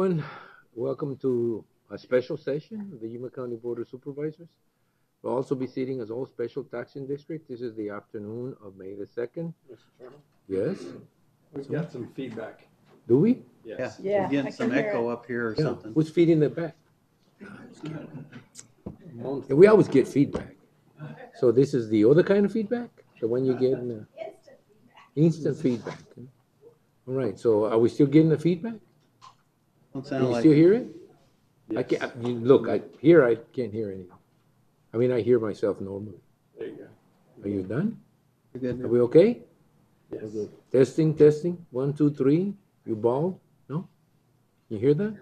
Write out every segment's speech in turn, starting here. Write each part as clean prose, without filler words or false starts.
everyone. Welcome to a special session of the Yuma County Board of Supervisors. We'll also be sitting as all special taxing district. This is the afternoon of May the 2nd. Mr. Chairman? Yes? We've got some feedback. Do we? Yes. Yeah, We're getting I some can hear echo it. up here or Yeah. something. Who's feeding it back? Yeah, we always get feedback. So this is the other kind of feedback? The one you get in the instant feedback. All right, so are we still getting the feedback? Don't Can sound you like still hear it? I Yes. can't, I can't hear anything. I mean, I hear myself normally. There you go. Are you done? you're good Are now. we okay? Yes. Testing, testing. 1, 2, 3. You bald? No? You hear that?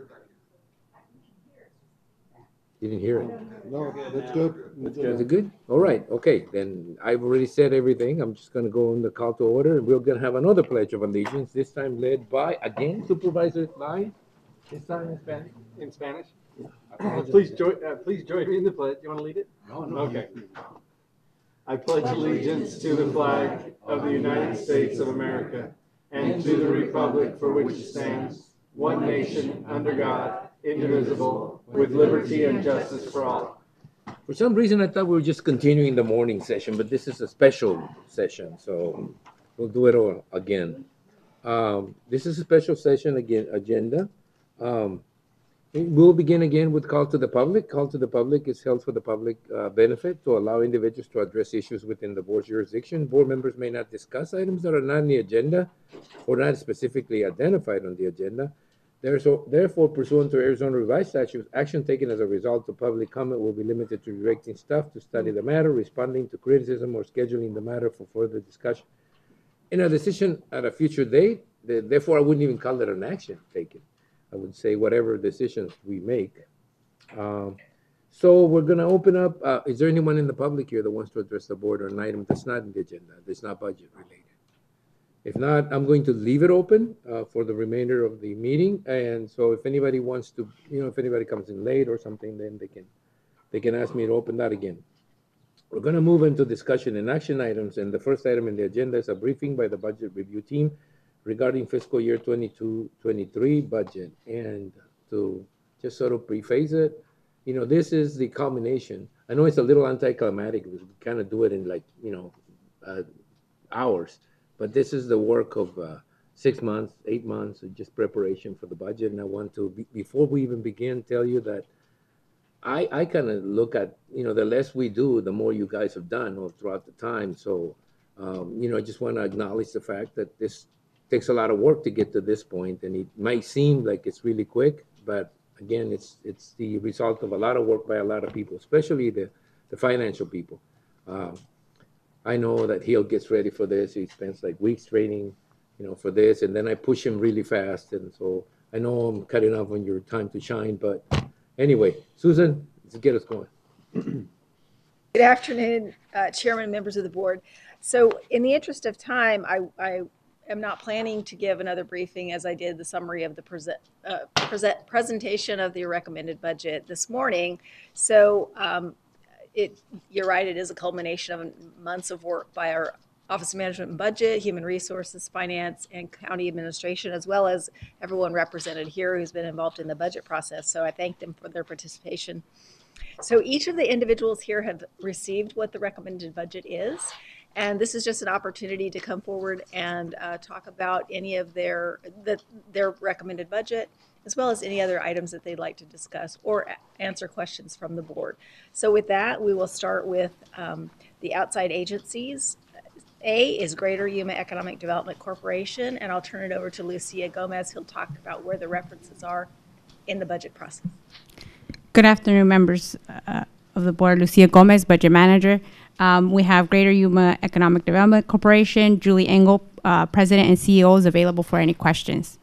You didn't hear it? No, that's good. That's Is it good. good? All right, okay, then I've already said everything. I'm just gonna go on the call to order, and we're gonna have another pledge of allegiance, this time led by, again, Supervisor Lai. This time in Spanish. In Spanish? Please join me in the pledge. You want to lead it? No, Okay. I pledge allegiance to the flag of the United States of America and to the republic for which it stands, one nation, under God, indivisible, with liberty and justice for all. For some reason, I thought we were just continuing the morning session, but this is a special session, so we'll do it all again. This is a special session again, agenda. We'll begin again with call to the public. Call to the public is held for the public benefit to allow individuals to address issues within the board's jurisdiction. Board members may not discuss items that are not on the agenda or not specifically identified on the agenda. Therefore, pursuant to Arizona revised statutes, action taken as a result of public comment will be limited to directing staff to study the matter, responding to criticism, or scheduling the matter for further discussion. In a decision at a future date, therefore, I wouldn't even call it an action taken. I would say whatever decisions we make. So we're gonna open up, is there anyone in the public here that wants to address the board on an item that's not in the agenda, that's not budget related? If not, I'm going to leave it open for the remainder of the meeting. And so if anybody wants to, if anybody comes in late or something, then they can ask me to open that again. We're gonna move into discussion and action items. And the first item in the agenda is a briefing by the budget review team regarding fiscal year 22-23 budget. And to just sort of preface it, this is the culmination. I know it's a little anticlimactic because we kind of do it in like, hours. But this is the work of 6 months, 8 months of just preparation for the budget. And I want to, before we even begin, tell you that I kind of look at, the less we do, the more you guys have done all throughout the time. So, I just want to acknowledge the fact that this takes a lot of work to get to this point. And it might seem like it's really quick, but again, it's the result of a lot of work by a lot of people, especially the financial people. I know that Hill gets ready for this. He spends like weeks training, for this, and then I push him really fast. And so I know I'm cutting off on your time to shine, but anyway, Susan, let's get us going. Good afternoon, Chairman and members of the board. So in the interest of time, I am not planning to give another briefing as I did the summary of the presentation of the recommended budget this morning. So you're right, it is a culmination of months of work by our Office of Management and Budget, Human Resources, Finance, and County Administration, as well as everyone represented here who's been involved in the budget process. So I thank them for their participation. So each of the individuals here have received what the recommended budget is. And this is just an opportunity to come forward and talk about any of their recommended budget, as well as any other items that they'd like to discuss or answer questions from the board. So with that, we will start with the outside agencies. A is Greater Yuma Economic Development Corporation, and I'll turn it over to Lucia Gomez, who'll talk about where the references are in the budget process. Good afternoon, members of the board. Lucia Gomez, Budget Manager. We have Greater Yuma Economic Development Corporation, Julie Engel, President and CEO, is available for any questions.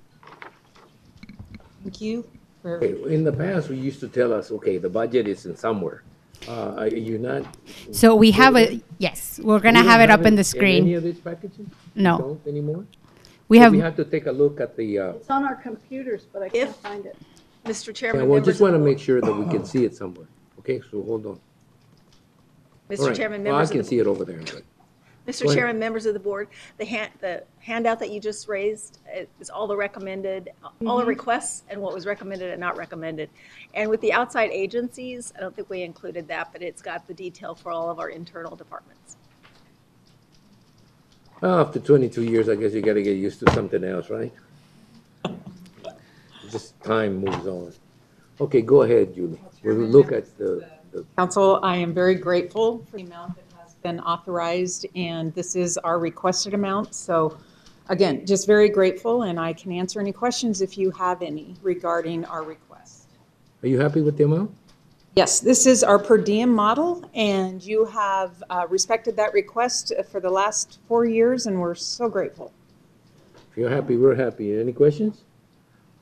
Thank you. In the past, we used to tell us, okay, the budget is in somewhere. Are you not? So we have yes, we're going to have it up in the screen. Any of these packages? No. You don't anymore? We So have, we have to take a look at the, It's on our computers, but I can't find it. Mr. Chairman, well, members just of want the to board. make sure that we can see it somewhere. Okay, so hold on. All Mr. right. Chairman, Well, I members can of the see it over there. But Mr. Go ahead. Chairman, members of the board, the handout that you just raised is all the recommended, all the requests and what was recommended and not recommended. And with the outside agencies, I don't think we included that, but it's got the detail for all of our internal departments. Well, after 22 years, I guess you got to get used to something else, right? Just time moves on. Okay, go ahead, Julie. We'll look at the Council, I am very grateful for the amount that has been authorized, and this is our requested amount. So again, just very grateful, and I can answer any questions if you have any regarding our request. Are you happy with the amount? Yes, this is our per diem model, and you have respected that request for the last 4 years, and we're so grateful. If you're happy, we're happy. Any questions?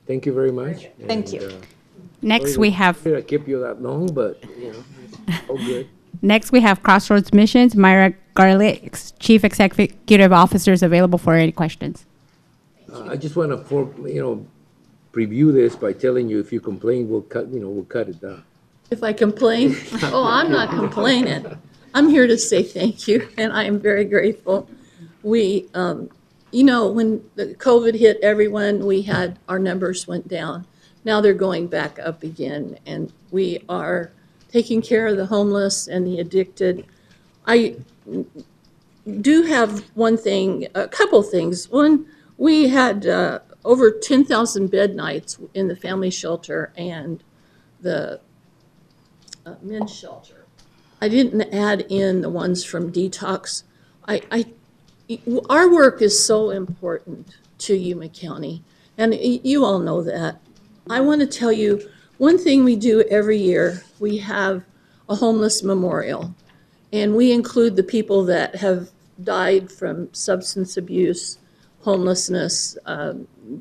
Thank you very much. Thank you. Next, sorry we to- have sorry I kept you that long, but, you know, it's all good. next we have Crossroads Missions. Myra Garlick, Chief Executive Officer, is available for any questions. I just want to, preview this by telling you if you complain, we'll cut it down. If I complain, oh, I'm not complaining. I'm here to say thank you, and I am very grateful. We, when the COVID hit everyone, our numbers went down. Now they're going back up again, and we are taking care of the homeless and the addicted. I do have a couple things. One, we had over 10,000 bed nights in the family shelter and the men's shelter. I didn't add in the ones from detox. Our work is so important to Yuma County, and you all know that. I want to tell you one thing we do every year. We have a homeless memorial, and we include the people that have died from substance abuse, homelessness,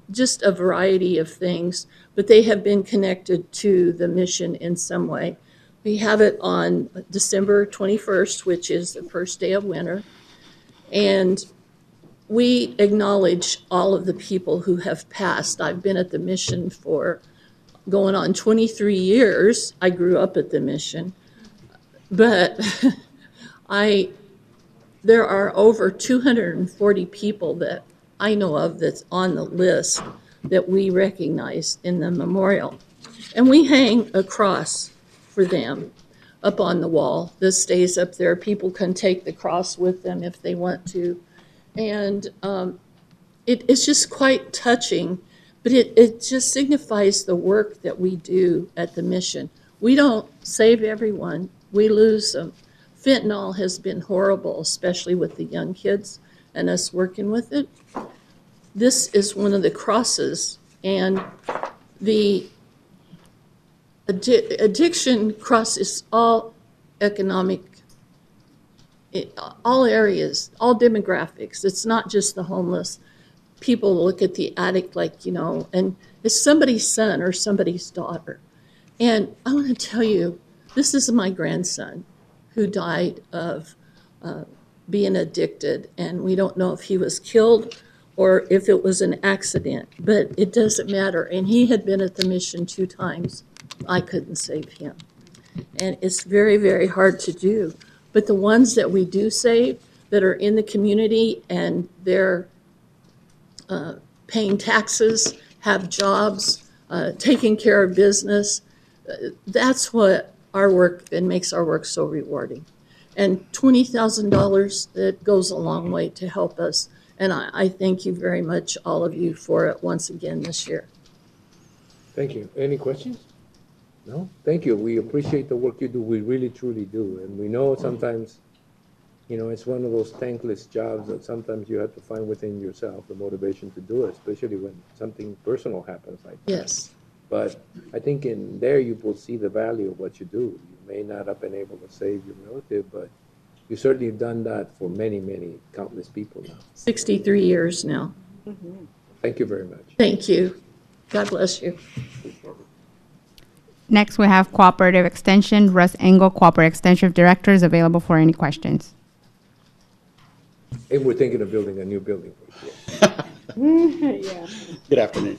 just a variety of things, but they have been connected to the mission in some way. We have it on December 21st, which is the first day of winter, and we acknowledge all of the people who have passed. I've been at the mission for going on 23 years. I grew up at the mission, but there are over 240 people that I know of that's on the list that we recognize in the memorial. And we hang a cross for them up on the wall. This stays up there. People can take the cross with them if they want to. And it's just quite touching, but it just signifies the work that we do at the mission. We don't save everyone. We lose them. Fentanyl has been horrible, especially with the young kids and us working with it. This is one of the crosses, and the addiction crosses all economic, all areas, all demographics. It's not just the homeless. People look at the addict and it's somebody's son or somebody's daughter. And I want to tell you, this is my grandson who died of being addicted, and we don't know if he was killed or if it was an accident, but it doesn't matter. And he had been at the mission 2 times. I couldn't save him. And it's very, very hard to do. But the ones that we do save that are in the community and they're paying taxes, have jobs, taking care of business, that's what our work, it makes our work so rewarding. And $20,000, it goes a long way to help us. And I thank you very much, all of you, for it once again this year. Thank you. Any questions? No? Thank you. We appreciate the work you do. We really, truly do. And we know sometimes, it's one of those thankless jobs that sometimes you have to find within yourself the motivation to do it, especially when something personal happens like that. Yes. But I think in there you will see the value of what you do. You may not have been able to save your relative, but you certainly have done that for many, many, countless people now. 63 years now. Thank you very much. Thank you. God bless you. Next, we have Cooperative Extension. Russ Engel, Cooperative Extension Director, is available for any questions. And we're thinking of building a new building. Yeah. Good afternoon.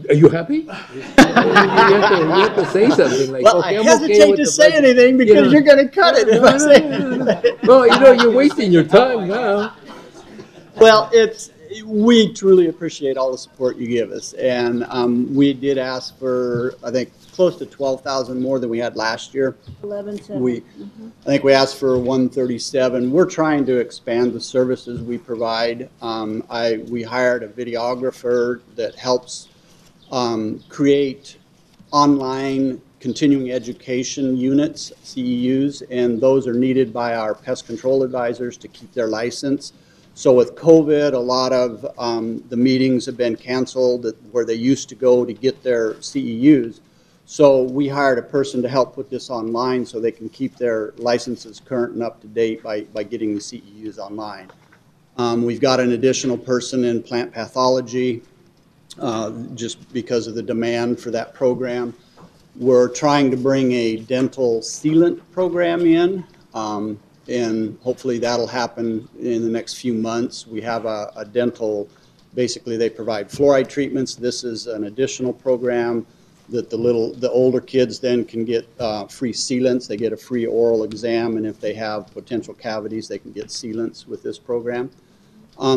Are you happy? You have to say something like, Well, okay, I I'm hesitate okay with to the say budget. anything because You know, you're going to cut it if I say anything. well, you're wasting your time now. Well, we truly appreciate all the support you give us, and we did ask for, I think, close to 12,000 more than we had last year. 11,700. I think we asked for 137. We're trying to expand the services we provide. We hired a videographer that helps create online continuing education units, CEUs, and those are needed by our pest control advisors to keep their license. So with COVID, a lot of the meetings have been canceled where they used to go to get their CEUs. So we hired a person to help put this online so they can keep their licenses current and up to date by getting the CEUs online. We've got an additional person in plant pathology just because of the demand for that program. We're trying to bring a dental sealant program in, and hopefully that'll happen in the next few months. We have a dental, basically they provide fluoride treatments. This is an additional program that the older kids then can get free sealants. They get a free oral exam, and if they have potential cavities, they can get sealants with this program.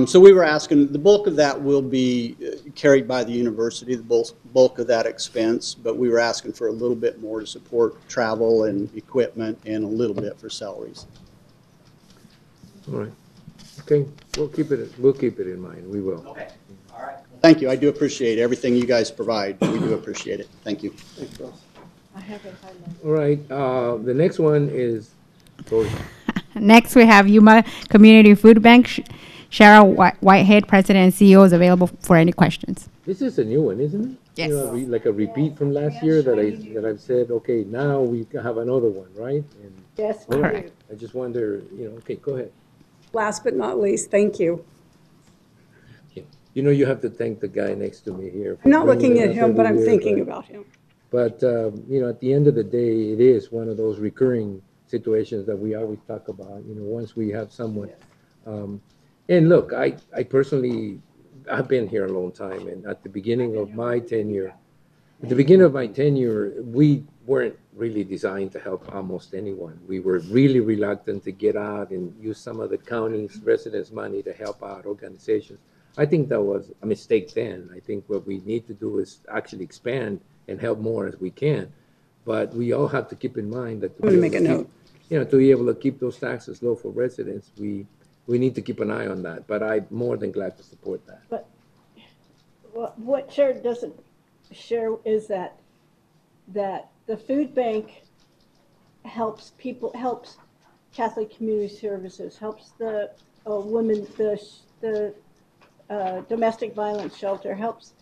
So we were asking, the bulk of that will be carried by the university, the bulk of that expense, but we were asking for a little bit more to support travel and equipment and a little bit for salaries. All right. Okay, we'll keep it in mind. We will. Okay. All right. Thank you. I do appreciate everything you guys provide. We do appreciate it. Thank you. Thanks, Ross. I have it highlighted. All right. The next one is. Next, we have Yuma Community Food Bank. Cheryl Whitehead, President and CEO, is available for any questions. This is a new one, isn't it? Yes. You know, like a repeat from last year that I've said, okay, now we have another one, right? And, Yes, all we right. do. I just wonder, okay, go ahead. Last but not least, thank you. You know, you have to thank the guy next to me here. I'm not bringing looking it at up him, but every I'm year, thinking about him. But, at the end of the day, it is one of those recurring situations that we always talk about, once we have someone. And look, I personally, I've been here a long time, and at the beginning of my tenure, we weren't really designed to help almost anyone. We were really reluctant to get out and use some of the county's residents' money to help out organizations. I think that was a mistake then. I think what we need to do is actually expand and help more as we can. But we all have to keep in mind that I'm going to make a note. to be able to keep those taxes low for residents, we need to keep an eye on that. But I'm more than glad to support that. But what Sharon doesn't share is that the food bank helps Catholic Community Services, helps the women, the domestic violence shelter, helps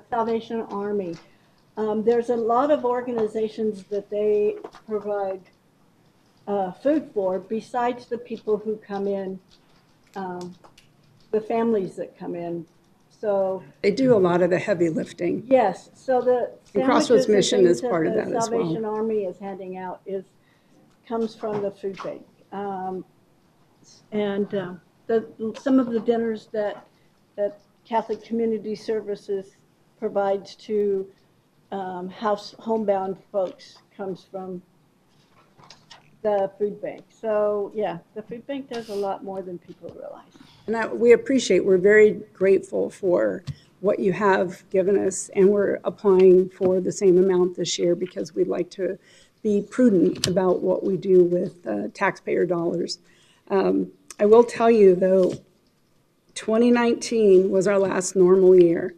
Salvation Army. There's a lot of organizations that they provide food for, besides the people who come in, the families that come in. So They do a lot of the heavy lifting. yes, so the And Crossroads sandwiches and Mission things is part of that as well. Salvation Army is handing out comes from the food bank. Some of the dinners that Catholic Community Services provides to homebound folks comes from the food bank. So yeah, the food bank does a lot more than people realize. And we're very grateful for what you have given us, and we're applying for the same amount this year because we'd like to be prudent about what we do with taxpayer dollars. I will tell you, though, 2019 was our last normal year,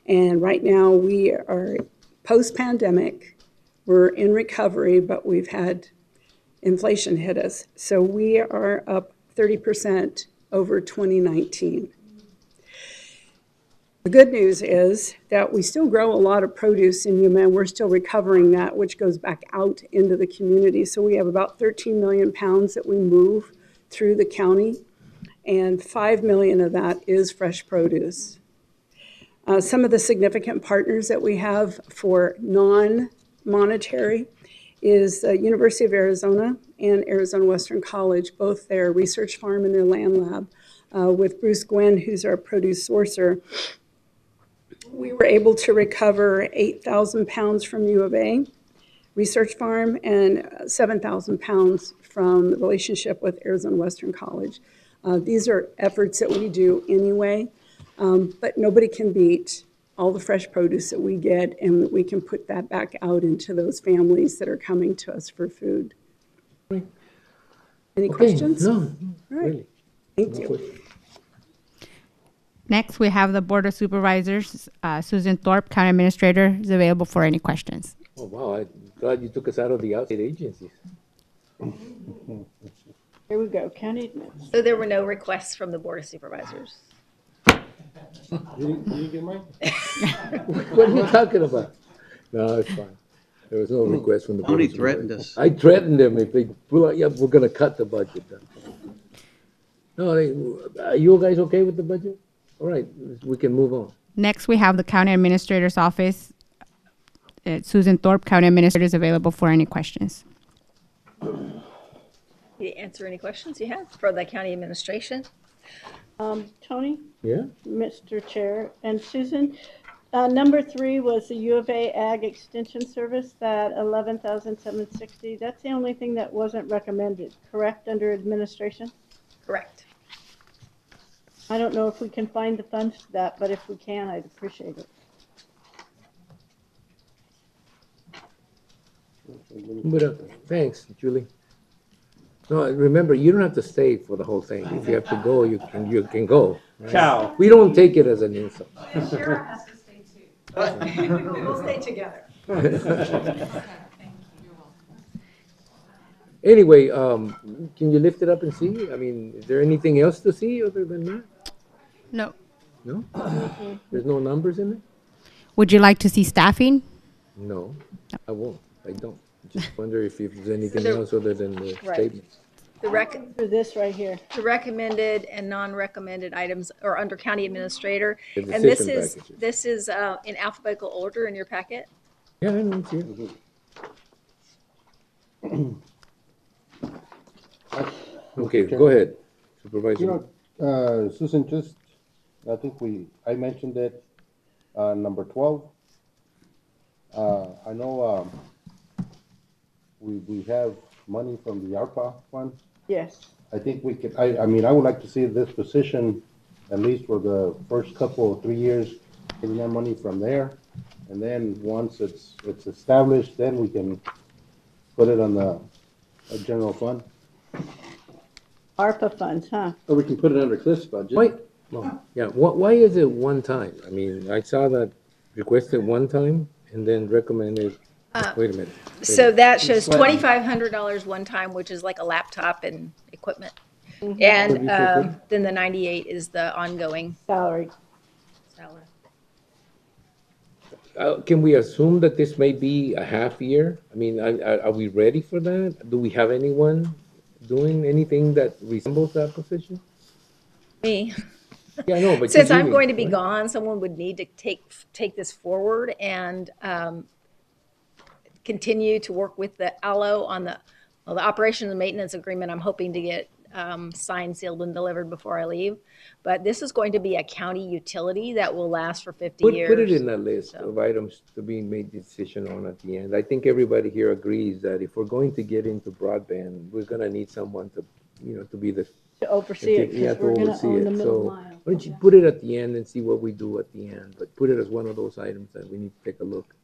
and right now we are post-pandemic. We're in recovery, but we've had inflation hit us. So we are up 30% over 2019. The good news is that we still grow a lot of produce in Yuma, and we're still recovering that, which goes back out into the community. So we have about 13 million pounds that we move through the county, and 5 million of that is fresh produce. Some of the significant partners that we have for non-monetary is University of Arizona and Arizona Western College, both their research farm and their land lab. with Bruce Gwynn, who's our produce sourcer. We were able to recover 8,000 pounds from U of A Research Farm and 7,000 pounds from the relationship with Arizona Western College. These are efforts that we do anyway, but nobody can beat all the fresh produce that we get, and we can put that back out into those families that are coming to us for food. Any questions? No, All right. really. Thank No you. questions. Next, we have the Board of Supervisors. Susan Thorpe, County Administrator, is available for any questions. Oh, wow, I'm glad you took us out of the outside agencies. Here we go, county admin. So there were no requests from the Board of Supervisors. You didn't get mine? What are you talking about? No, it's fine. There was no request from the. Tony Board of threatened Supervisors. us. I threatened them if they pull out, yeah, we're gonna cut the budget down. No, are you guys okay with the budget? All right, we can move on. Next, we have the County Administrator's Office. Susan Thorpe, County Administrator, is available for any questions. You answer any questions you have for the county administration? Tony, Yeah? Mr. Chair, and Susan, number 3 was the U of A Ag Extension Service, that 11,760. That's the only thing that wasn't recommended, correct, under administration? Correct. I don't know if we can find the funds for that, but if we can, I'd appreciate it. But, thanks, Julie. No, remember, you don't have to stay for the whole thing. If you have to go, you can go. right? Ciao. We don't take it as an insult. Shara has to stay too. We'll stay together. Anyway, can you lift it up and see? I mean, is there anything else to see other than that? No. No? There's no numbers in there? Would you like to see staffing? No, I won't. I don't. Just wonder if there's anything there- else other than the Right. statements. For this right here. The recommended and non-recommended items are under county administrator. The And this decision is, packages. this is in alphabetical order in your packet. Yeah, I know, it's here. Okay, go ahead, Supervisor. You know, Susan, just, I think I mentioned it, number 12. I know, we have money from the ARPA fund. Yes. I think we could, I mean, I would like to see this position, at least for the first couple of 3 years, getting that money from there. And then once it's established, then we can put it on the general fund. ARPA funds, huh? Or we can put it under Cliff's budget. Why, yeah, why is it one time? I mean, I saw that requested one time and then recommended, wait a minute. So that shows $2,500 one time, which is like a laptop and equipment. And then the 98 is the ongoing Salary. salary. Can we assume that this may be a half year? I mean, are we ready for that? Do we have anyone doing anything that resembles that position? Me. Yeah, I know, but. Since I'm Julie, going to be right? gone, someone would need to take this forward and continue to work with the ALO on the operation and maintenance agreement. I'm hoping to get signed, sealed, and delivered before I leave. But this is going to be a county utility that will last for 50 years. Put it in that list of items to be made decision on at the end. I think everybody here agrees that if we're going to get into broadband, we're gonna need someone to, to be the. To oversee it, Yeah, because to we're gonna oversee own the it. middle So mile. why don't you put it at the end and see what we do at the end, but put it as one of those items that we need to take a look.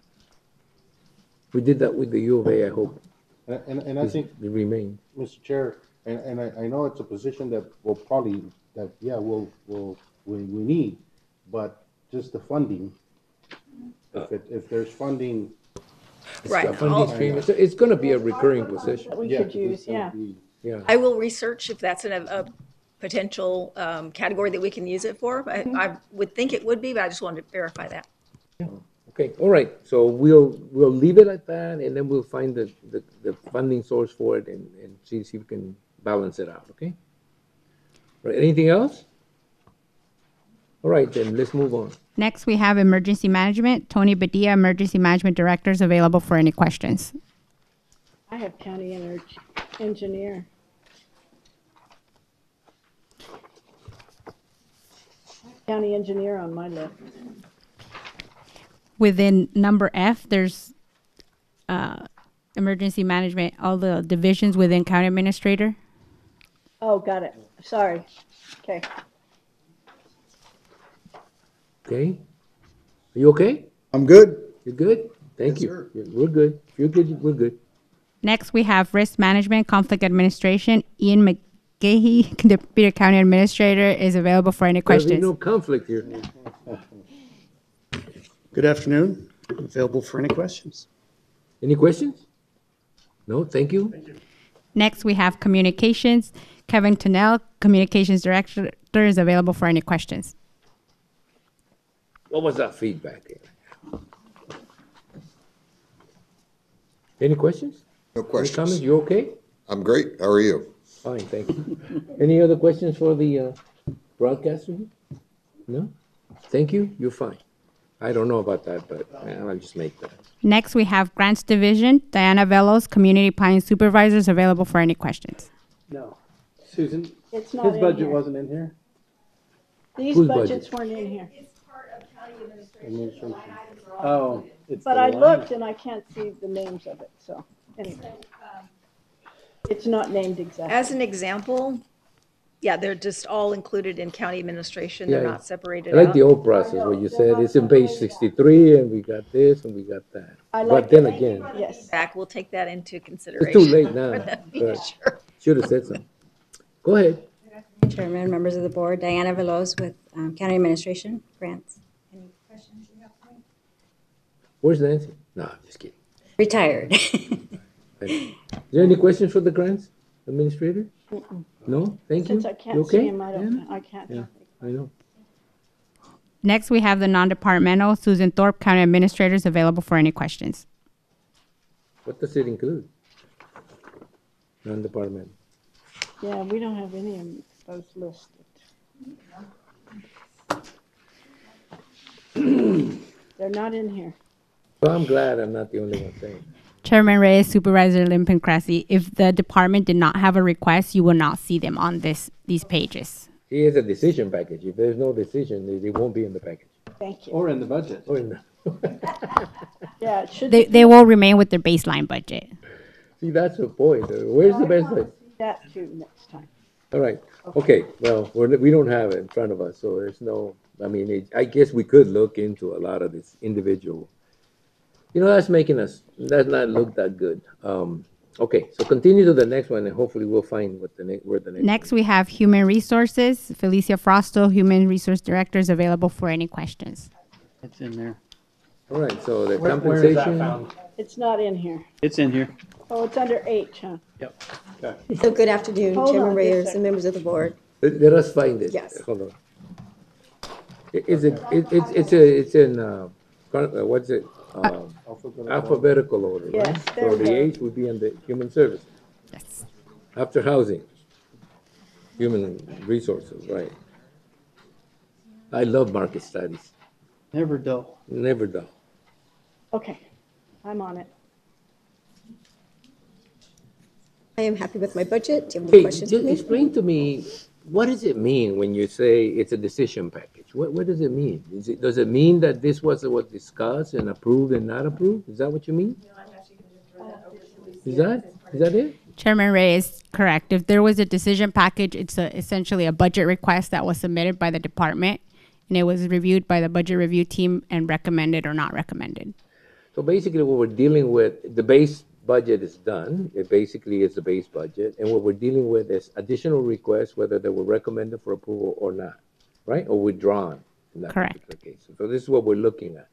We did that with the U of A, I hope And I think, it remains. Mr. Chair, and I know it's a position that will probably, we need, but just the funding. If there's funding. Right. Funding stream, it's gonna be a recurring position, That we yeah, could use, it's gonna yeah. be- yeah. I will research if that's a potential category that we can use it for. I would think it would be, but I just wanted to verify that. Okay, all right, so we'll leave it at that, and then we'll find the funding source for it and see if we can balance it out, okay? All right, anything else? All right, then, let's move on. Next, we have Emergency Management. Tony Badia, Emergency Management Director, is available for any questions. I have county engineer. county engineer on my list. Within number F, there's emergency management, all the divisions within county administrator. Oh, got it. Sorry. Okay. Okay? Are you okay? I'm good. You're good? Thank Yes, you. sir. We're good. If you're good, we're good. Next, we have risk management, conflict administration. Ian McGahey, Deputy County Administrator, is available for any There'll be questions. no conflict here. Good afternoon. I'm available for any questions. Any questions? No, thank you. Next, we have communications. Kevin Tunnell, Communications Director, is available for any questions. What was that feedback? Any questions? No Any questions. comments? You okay? I'm great. How are you? Fine, thank you. Any other questions for the broadcaster? No? Thank you, you're fine. I don't know about that, but I'll just make that. Next, we have Grants Division. Diana Velos, Community Planning Supervisors, available for any questions. No. Susan, It's not his in budget here. wasn't in here? These Whose budgets budget? weren't in here. Administration. Oh, it's But the I line. looked and I can't see the names of it, so anyway. It's not named exactly. As an example, yeah, they're just all included in county administration. They're Yeah. not separated I like out. the old process where you said it's in page 63 and we got this and we got that. I But like then it. again, Yes. Back, we'll take that into it's consideration. too late now, for the but future. should have said something. Go ahead. Chairman, members of the board, Diana Veloz with County Administration, Grants. Any questions you have for me? Where's Nancy? No, I'm just kidding. Retired. Is there any questions for the grants administrator? No? Thank you. Since I You can't see okay? him, I can't. Yeah, I know. Next, we have the non-departmental. Susan Thorpe, County Administrator, is available for any questions. What does it include? Non-departmental. Yeah, we don't have any of those listed. They're not in here. Well, I'm glad I'm not the only one saying. Chairman Reyes, Supervisor Lim Cressy, if the department did not have a request, you will not see them on these pages. He has a decision package. If there's no decision, they won't be in the package. Thank you. Or in the budget. Or in the Yeah, it should They, be they will remain with their baseline budget. See, that's the point. Where's the best place? that too next time. All right. Okay. Well, we don't have it in front of us, so there's no. I mean, I guess we could look into a lot of this individual. You know, that's not look that good. Okay, so continue to the next one, and hopefully we'll find where the next. Next, we have Human Resources. Felicia Frosto, Human Resource Director, is available for any questions. It's in there. All right. So the Where is that compensation. found? It's not in here. It's in here. Oh, it's under H, huh? Yep. Okay. So good afternoon, Hold Chairman on just a Reyes second. and members of the board. Let us find it. Yes. Hold on. It's in what's it? Alphabetical order, right? Yes, there So we the go. H would be under human services. Yes. After housing, human resources, right? I love market studies. Never dull. Never dull. Okay, I'm on it. I am happy with my budget. Do you have any Hey, questions just for me? explain to me, what does it mean when you say it's a decision package? What does it mean? Does it mean that this was discussed and approved and not approved? Is that what you mean? Is that it? Chairman Reyes, correct. If there was a decision package, it's essentially a budget request that was submitted by the department, and it was reviewed by the budget review team and recommended or not recommended. So basically what we're dealing with, the base budget is done. It basically is the base budget. And what we're dealing with is additional requests, whether they were recommended for approval or not, right? Or withdrawn in that Correct. particular case. So this is what we're looking at.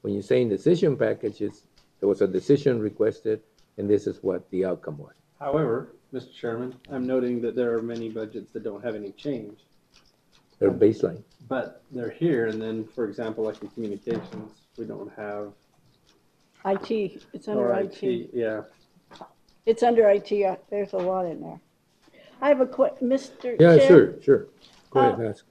When you're saying decision packages, there was a decision requested, and this is what the outcome was. However, Mr. Chairman, I'm noting that there are many budgets that don't have any change, Their baseline. but they're here, and then, for example, like in communications, we don't have, IT, it's under or IT. yeah. It's under IT, there's a lot in there. I have a Mr. Yeah, Chair. sure. Go ahead and ask.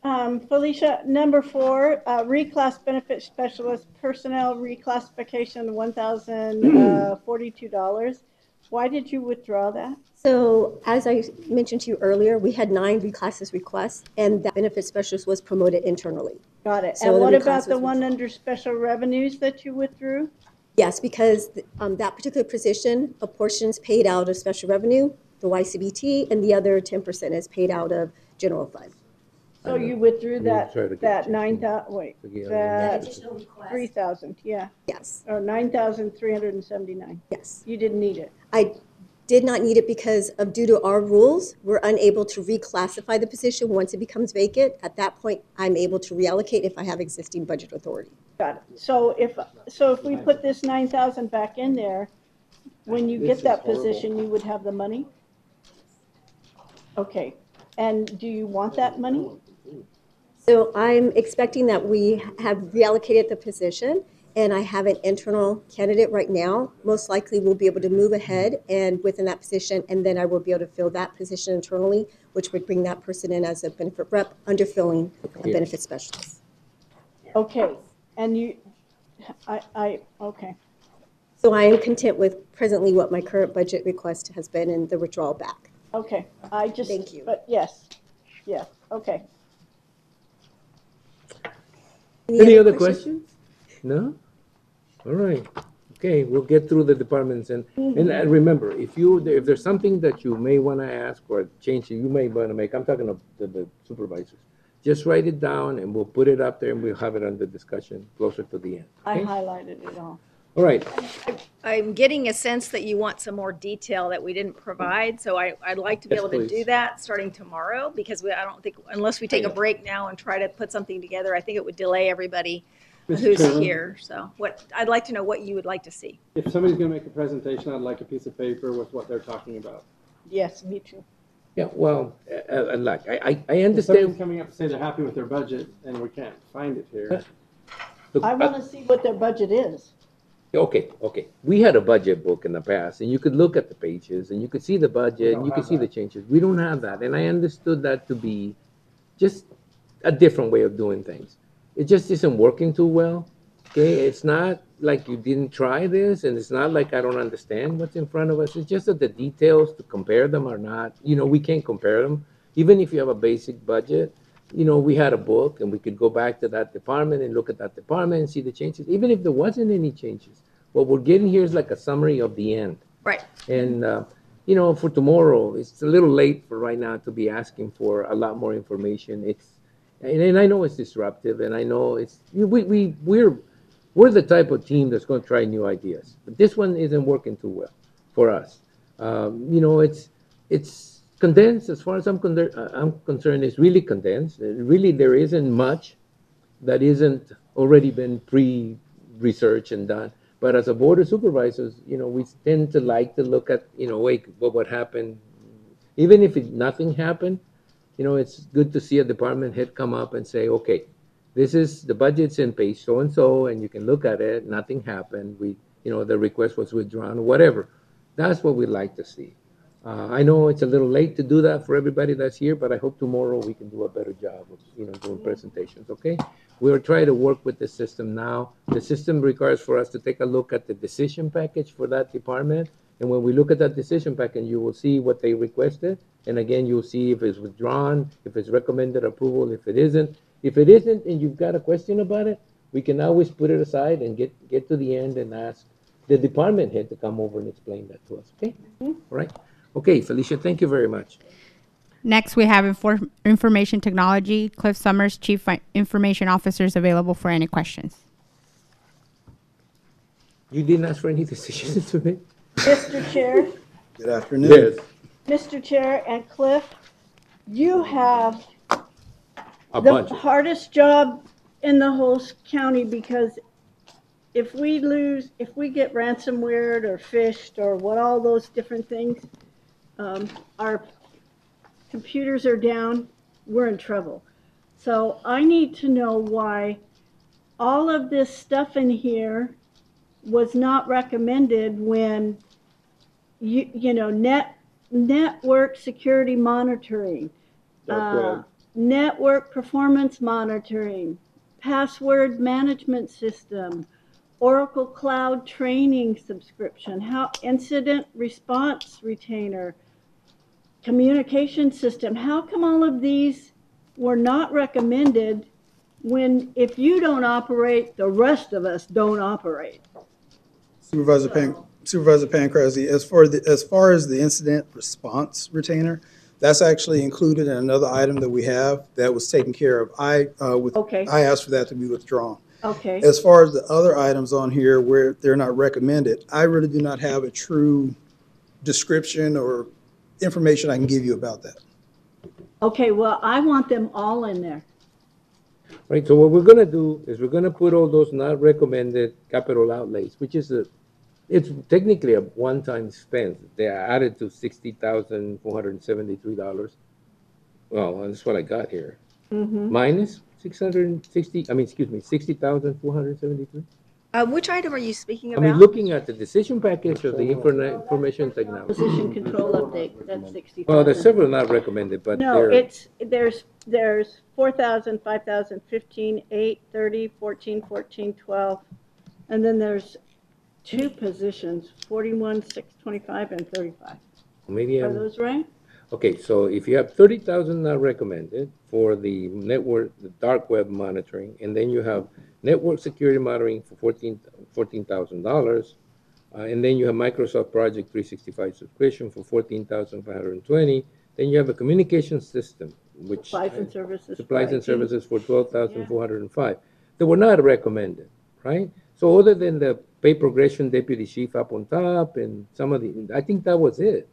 Felicia, number 4, reclass benefit specialist, personnel reclassification, $1,042. Why did you withdraw that? So as I mentioned to you earlier, we had 9 reclasses requests, and that benefit specialist was promoted internally. Got it. So And the what reclass about the was one withdrawn. under special revenues that you withdrew? Yes, because that particular position, a portion is paid out of special revenue, the YCBT, and the other 10% is paid out of general fund. So you withdrew We'll try to get that you 9,000, wait, to get that additional request. 3,000, yeah, Yes, or 9,379. yes. You didn't need it. I did not need it because of due to our rules, we're unable to reclassify the position once it becomes vacant. At that point, I'm able to reallocate if I have existing budget authority. Got it. So if we put this 9,000 back in there, when you get that position, you would have the money? Okay. And do you want that money? So I'm expecting that we have reallocated the position, and I have an internal candidate right now. Most likely we'll be able to move ahead and within that position, and then I will be able to fill that position internally, which would bring that person in as a benefit rep, underfilling a benefit specialist. Okay. And okay. So I am content with presently what my current budget request has been and the withdrawal back. Okay. Thank you. But yes, okay. Any other questions? No? All right. Okay, we'll get through the departments and remember, if there's something that you may want to ask or change you may want to make, I'm talking to the supervisors, just write it down and we'll put it up there and we'll have it under discussion closer to the end. I Okay? highlighted it all. All right. I'm getting a sense that you want some more detail that we didn't provide, so I'd like to be Yes, able to please. do that starting tomorrow, because I don't think, unless we take a break now and try to put something together, I think it would delay everybody Mr. who's Chairman? here. So I'd like to know what you would like to see. If somebody's going to make a presentation, I'd like a piece of paper with what they're talking about. Yes, me too. Yeah, well, like, I If somebody's understand. coming up to say they're happy with their budget and we can't find it here. Look, I want to see what their budget is. Okay. We had a budget book in the past, and you could look at the pages, and you could see the budget, and you could see the changes. We don't have that, and I understood that to be just a different way of doing things. It just isn't working too well, okay? It's not like you didn't try this, and it's not like I don't understand what's in front of us. It's just that the details to compare them are not, we can't compare them. Even if you have a basic budget, we had a book and we could go back to that department and look at that department and see the changes, even if there wasn't any changes. What we're getting here is like a summary of the end. Right. And, for tomorrow, it's a little late for right now to be asking for a lot more information. And I know it's disruptive, and I know we're the type of team that's going to try new ideas. But this one isn't working too well for us. It's condensed, as far as I'm concerned, it's really condensed. Really, there isn't much that isn't already been pre-researched and done. But as a board of supervisors, we tend to like to look at, what happened. Even if nothing happened, it's good to see a department head come up and say, okay, this is the budget's in page so-and-so, and you can look at it, nothing happened. The request was withdrawn, whatever. That's what we like to see. I know it's a little late to do that for everybody that's here, but I hope tomorrow we can do a better job of, doing presentations, okay? We'll try to work with the system now. The system requires for us to take a look at the decision package for that department. And when we look at that decision package, you will see what they requested. And again, you'll see if it's withdrawn, if it's recommended approval, if it isn't. If it isn't and you've got a question about it, we can always put it aside and get to the end and ask the department head to come over and explain that to us, okay? All right? Okay, Felicia, thank you very much. Next, we have Information Technology. Cliff Summers, Chief Information Officer, is available for any questions. You didn't ask for any decisions to make? Mr. Chair, Good afternoon. Yes. Mr. Chair and Cliff, you have A the bunch. hardest job in the whole county, because if we get ransomware or phished or what all those different things, our computers are down, we're in trouble. So I need to know why all of this stuff in here was not recommended when network security monitoring, network performance monitoring, password management system, Oracle Cloud training subscription, how incident response retainer, communication system. How come all of these were not recommended when if you don't operate, the rest of us don't operate? Supervisor Pancrazi, as far as the incident response retainer, that's actually included in another item that we have that was taken care of. I asked for that to be withdrawn. Okay. As far as the other items on here where they're not recommended, I really do not have a true description or information I can give you about that. Okay, well, I want them all in there. Right, so what we're gonna do is we're gonna put all those not recommended capital outlays, which is it's technically a one-time spend. They are added to $60,473. Well, that's what I got here. Minus 660, excuse me, 60,473. Which item are you speaking I about? mean, looking at the decision package of the information technology. Position control update, that's 60. Well, there's several not recommended, but No, they're. there's 4,000, 5,000, 15, 8, 30, 14, 14, 12. And then there's two positions, 41, 625, and 35. Maybe Are those right? Okay, so if you have 30,000 not recommended for the network, the dark web monitoring, and then you have network security monitoring for $14,000, and then you have Microsoft Project 365 subscription for $14,520. Then you have a communication system, which Supplies and services. supplies and services for $12,405. They were not recommended, right? So other than the pay progression deputy chief up on top and some of the, I think that was it.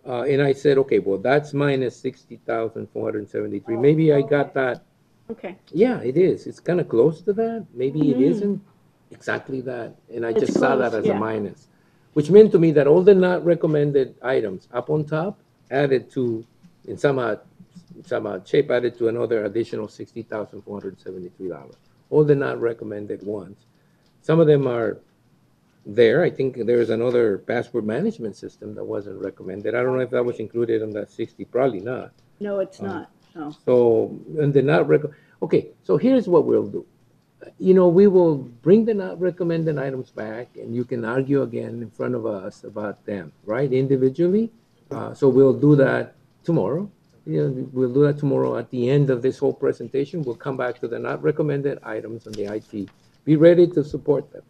And I said, okay, well, that's minus 60,473. Maybe I got that. Okay. Yeah, it is. It's kind of close to that. Maybe it isn't exactly that. And I just saw that as a minus, which meant to me that all the not recommended items up on top added to, in some shape, added to another additional $60,473. All the not recommended ones. Some of them are there. I think there's another password management system that wasn't recommended. I don't know if that was included in that 60, probably not. No, it's not. No. So, and the not okay, so here's what we'll do. We will bring the not recommended items back and you can argue again in front of us about them, right, individually. So we'll do that tomorrow. We'll do that tomorrow at the end of this whole presentation. We'll come back to the not recommended items on the IT. Be ready to support them.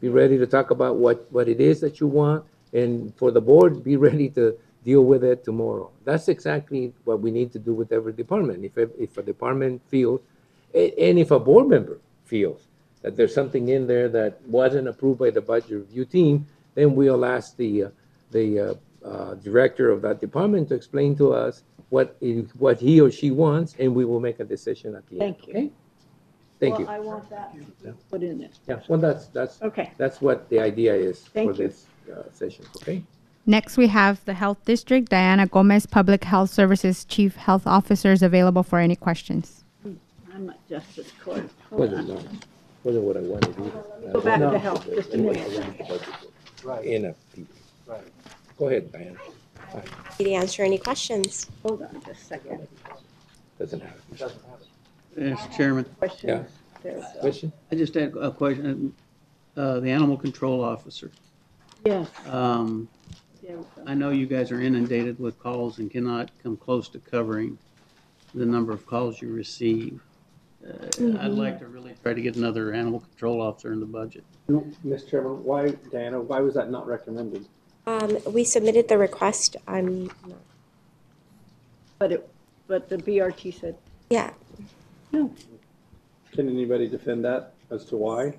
Be ready to talk about what it is that you want, and for the board, be ready to deal with it tomorrow. That's exactly what we need to do with every department. If a department feels, and if a board member feels that there's something in there that wasn't approved by the budget review team, then we'll ask the director of that department to explain to us what he or she wants, and we will make a decision at the end. Thank you. Okay? Thank you. Well, I want that to be put in there. Yeah, well, that's Okay. That's what the idea is Thank for you. this session, okay? Next, we have the Health District, Diana Gomez, Public Health Services Chief Health Officer, is available for any questions. I'm at Justice Court. Hold Wasn't on. wasn't what I wanted to do. Go back to health, just a minute. In a Go ahead, Diana. To answer any questions. Hold on just a second. Doesn't have it. Mr. Chairman, Yeah. There's, Question? I just had a question. The animal control officer. yes. I know you guys are inundated with calls and cannot come close to covering the number of calls you receive. I'd like to really try to get another animal control officer in the budget. No, Mr. Chairman, why, Diana, why was that not recommended? We submitted the request. But the BRT said, Yeah. no. Can anybody defend that as to why?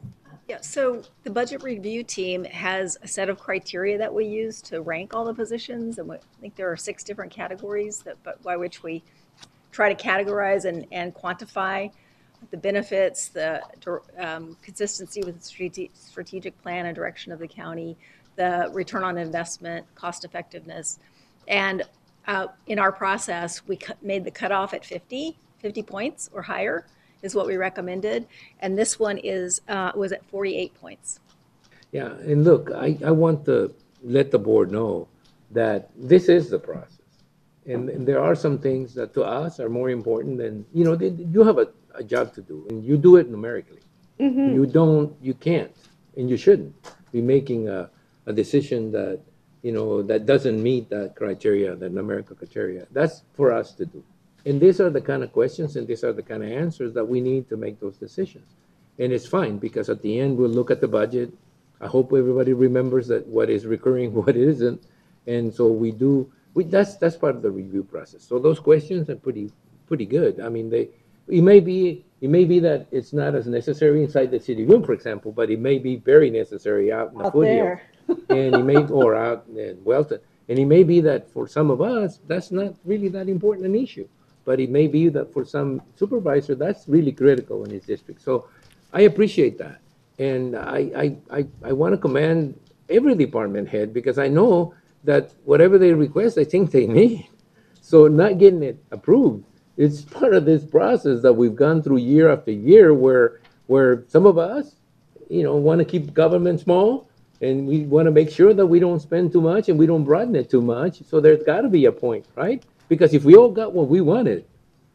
Yeah, so the budget review team has a set of criteria that we use to rank all the positions, and I think there are 6 different categories by which we try to categorize and quantify the benefits, the consistency with the strategic plan and direction of the county, the return on investment, cost effectiveness, and in our process, we made the cutoff at 50 points or higher is what we recommended, and this one was at 48 points. Yeah, and look, I want to let the board know that this is the process. And there are some things that to us are more important than, you have a job to do, and you do it numerically. You can't. and you shouldn't be making a decision that, you know, that doesn't meet that criteria, that numerical criteria. That's for us to do. And these are the kind of questions and these are the kind of answers that we need to make those decisions. And it's fine, because at the end, we'll look at the budget. I hope everybody remembers that what is recurring, what isn't. And so that's part of the review process. So those questions are pretty good. I mean, it may be that it's not as necessary inside the city room, for example, but it may be very necessary out in the foothills. And it may, or out in Welton. And it may be that for some of us, that's not really that important an issue. But it may be that for some supervisor, that's really critical in his district. So I appreciate that. And I want to commend every department head, because I know that whatever they request, I think they need. So not getting it approved, it's part of this process that we've gone through year after year where some of us, you know, want to keep government small, and we want to make sure that we don't spend too much and we don't broaden it too much. So there's got to be a point, right? Because if we all got what we wanted,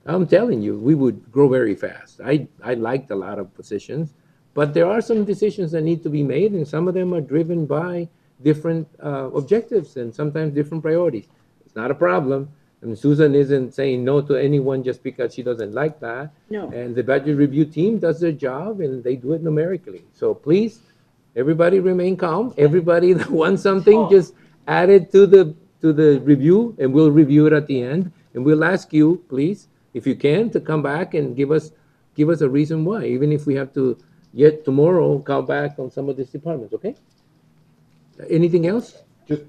I'm telling you, we would grow very fast. I liked a lot of positions, but there are some decisions that need to be made, and some of them are driven by different objectives and sometimes different priorities. It's not a problem. I mean, Susan isn't saying no to anyone just because she doesn't like that. No. And the budget review team does their job, and they do it numerically. So please, everybody remain calm. Everybody that wants something, just add it to the review, and we'll review it at the end. And we'll ask you, please, if you can, to come back and give us a reason why, even if we have to yet tomorrow call back on some of these departments, okay? Anything else? Just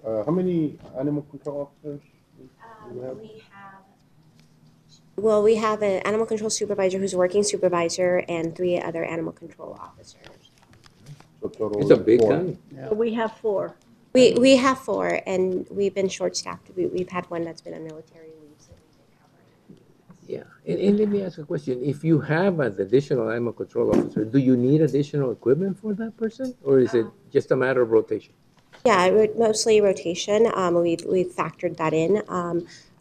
how many animal control officers? We have an animal control supervisor who's a working supervisor and 3 other animal control officers. So total It's a big 4. county. We have 4. We have 4, and we've been short-staffed. We've had one that's been on military leave, so we've been covering. Yeah, and let me ask a question. If you have an additional animal control officer, do you need additional equipment for that person? Or is it just a matter of rotation? Yeah, mostly rotation. We've factored that in.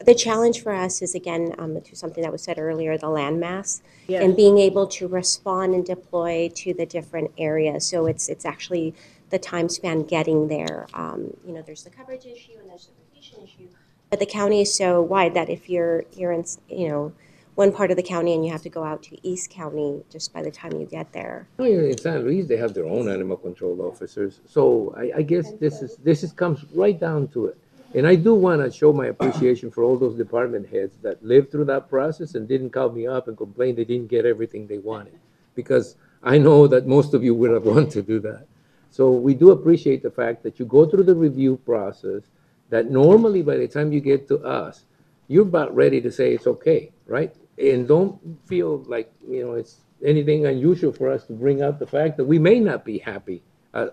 The challenge for us is, again, to something that was said earlier, the land mass, Yes. and being able to respond and deploy to the different areas. So it's actually the time span getting there. You know, there's the coverage issue and there's the rotation issue, but the county is so wide that if you're in, you know, one part of the county and you have to go out to East County just by the time you get there. Oh, yeah, in San Luis, they have their own animal control officers. So I guess this comes right down to it. And I do want to show my appreciation for all those department heads that lived through that process and didn't call me up and complain they didn't get everything they wanted. Because I know that most of you would have wanted to do that. So we do appreciate the fact that you go through the review process, that normally by the time you get to us, you're about ready to say it's okay, right? And don't feel like, you know, it's anything unusual for us to bring out the fact that we may not be happy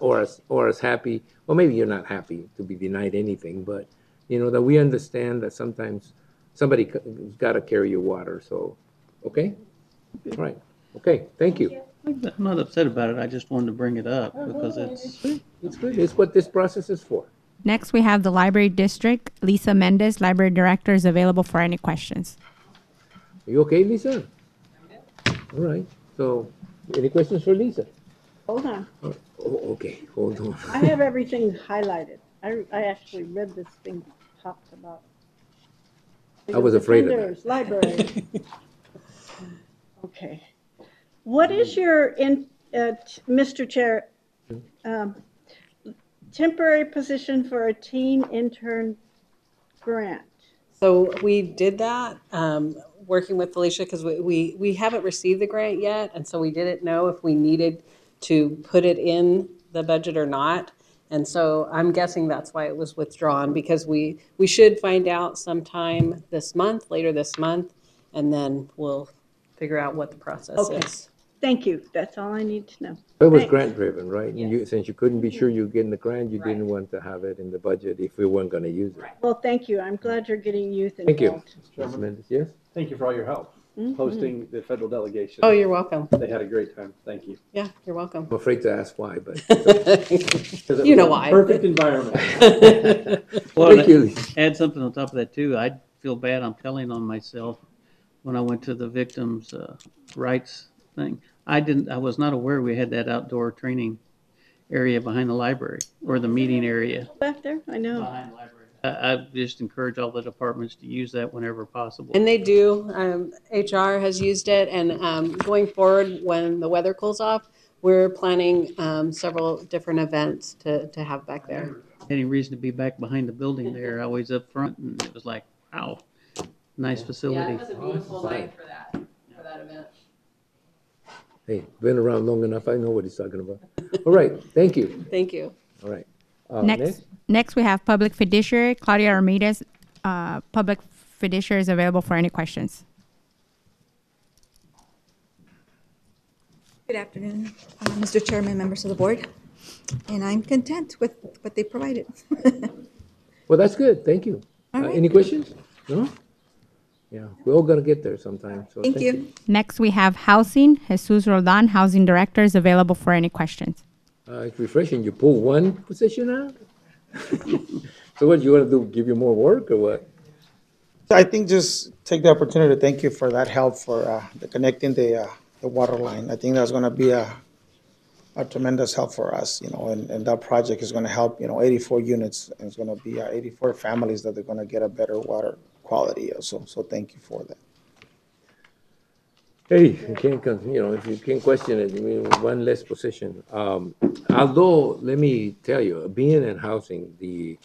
or as happy. Well, maybe you're not happy to be denied anything, but, you know, that we understand that sometimes somebody's got to carry your water. So, okay? All right. Okay, thank you. I'm not upset about it. I just wanted to bring it up because it's good. It's what this process is for. Next, we have the Library District. Lisa Mendez, Library Director, is available for any questions. Are you okay, Lisa? All right. So, any questions for Lisa? Hold on. Oh, okay. Hold on. I have everything highlighted. I actually read this thing talked about. I was afraid of that. Library. Okay. What is your, Mr. Chair, temporary position for a teen intern grant? So we did that, working with Felicia, because we haven't received the grant yet, and so we didn't know if we needed to put it in the budget or not. And so I'm guessing that's why it was withdrawn, because we should find out sometime this month, later this month, and then we'll figure out what the process is. Thank you. That's all I need to know. It was Thanks. grant driven, right? And since you couldn't be sure you were getting the grant, you didn't want to have it in the budget if we weren't going to use it. Well, thank you. I'm glad you're getting youth involved. Thank you. Ms. Mendez, yes? Thank you for all your help hosting the federal delegation. Oh, you're welcome. They had a great time. Thank you. Yeah, you're welcome. I'm afraid to ask why, but. You know why. Perfect environment. Well, Thank you. add something on top of that too. I feel bad. I'm telling on myself when I went to the victims' rights thing. I was not aware we had that outdoor training area behind the library or the meeting area Back there, I know. behind the library. I just encourage all the departments to use that whenever possible. And they do. HR has used it, and going forward, when the weather cools off, we're planning several different events to have back there. Any reason to be back behind the building there, always up front, and it was like, wow, nice facility. Yeah, it was a beautiful night for that event. Hey, been around long enough, I know what he's talking about. All right, thank you. Thank you. All right. Next, we have Public Fiduciary. Claudia Ramirez, Public Fiduciary is available for any questions. Good afternoon, Mr. Chairman, members of the board, and I'm content with what they provided. Well, that's good, thank you. All right. Any questions? No? Yeah, we're all gonna get there sometime, so Thank you. Next, we have Housing. Jesus Roldan, Housing Director, is available for any questions. It's refreshing, you pull one position out? So what, you wanna do, give you more work, or what? I think just take the opportunity to thank you for that help for connecting the water line. I think that's going to be a tremendous help for us, and that project is going to help, 84 units, and it's going to be 84 families that are going to get a better water quality. So thank you for that. Hey, you can't, if you can't question it, I mean, one less position. Although, let me tell you, being in housing, the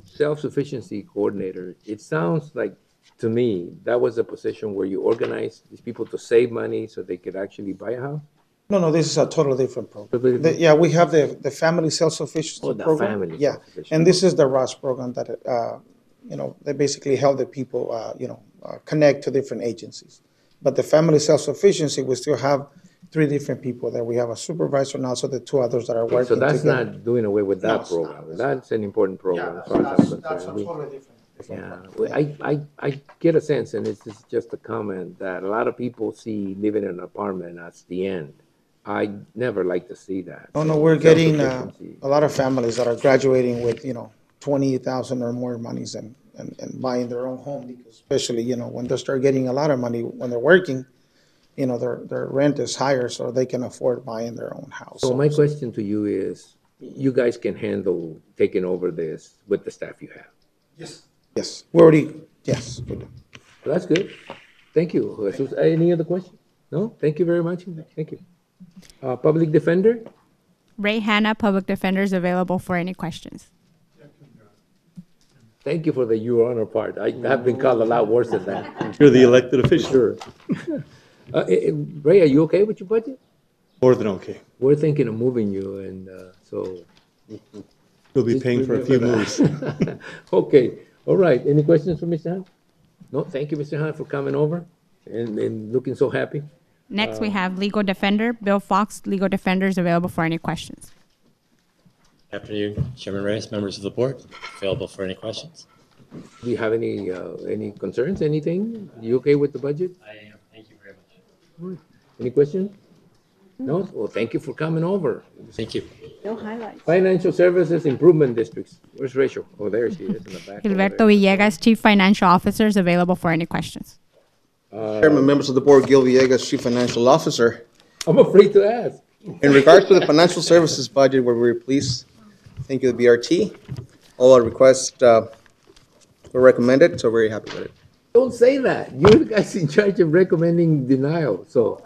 self-sufficiency coordinator, it sounds like, to me, that was a position where you organize these people to save money so they could actually buy a house? No, this is a totally different program. Totally different? Yeah, we have the family self-sufficiency the program. family Yeah, self-sufficiency. and this is the ROS program that, they basically help the people, connect to different agencies. But the family self-sufficiency, we still have 3 different people there. We have a supervisor and also the 2 others that are working So that's together. not doing away with that No, it's not. program. That's an important program as far as I'm That's a concerned. totally different. Yeah, well, I get a sense, and this is just a comment, that a lot of people see living in an apartment as the end. I never like to see that. No, we're getting Self-sufficiency. a lot of families that are graduating with, 20,000 or more monies and buying their own home, because especially, when they start getting a lot of money when they're working, their rent is higher, so they can afford buying their own house. So my question to you is, you guys can handle taking over this with the staff you have? Yes, we already, yes, we do. Well, that's good. Thank you. Jesus. Any other questions? No? Thank you very much. Thank you. Public Defender? Ray Hanna, Public Defender, is available for any questions. Thank you for the your honor part. I have been called a lot worse than that. You're the elected official. Sure. Ray, are you okay with your budget? More than okay. We're thinking of moving you, and so. You'll be paying for a few moves. Okay, all right. Any questions for Mr. Hunt? No, thank you, Mr. Hunt, for coming over and looking so happy. Next, we have Legal Defender. Bill Fox, Legal Defender, is available for any questions. Good afternoon, Chairman Reyes, members of the board. Available for any questions. Do you have any concerns, anything? You okay with the budget? I am. Thank you very much. All right. Any questions? No? Well, thank you for coming over. Thank you. No highlights. Financial Services Improvement Districts. Where's Rachel? Oh, there she is in the back. Gilberto Villegas, Chief Financial Officer, is available for any questions. Chairman, members of the board, Gil Villegas, Chief Financial Officer. I'm afraid to ask. In regards to the financial services budget, we're very pleased. Thank you, the BRT. All our requests were recommended, so very happy with it. Don't say that. You're the guys in charge of recommending denial. So,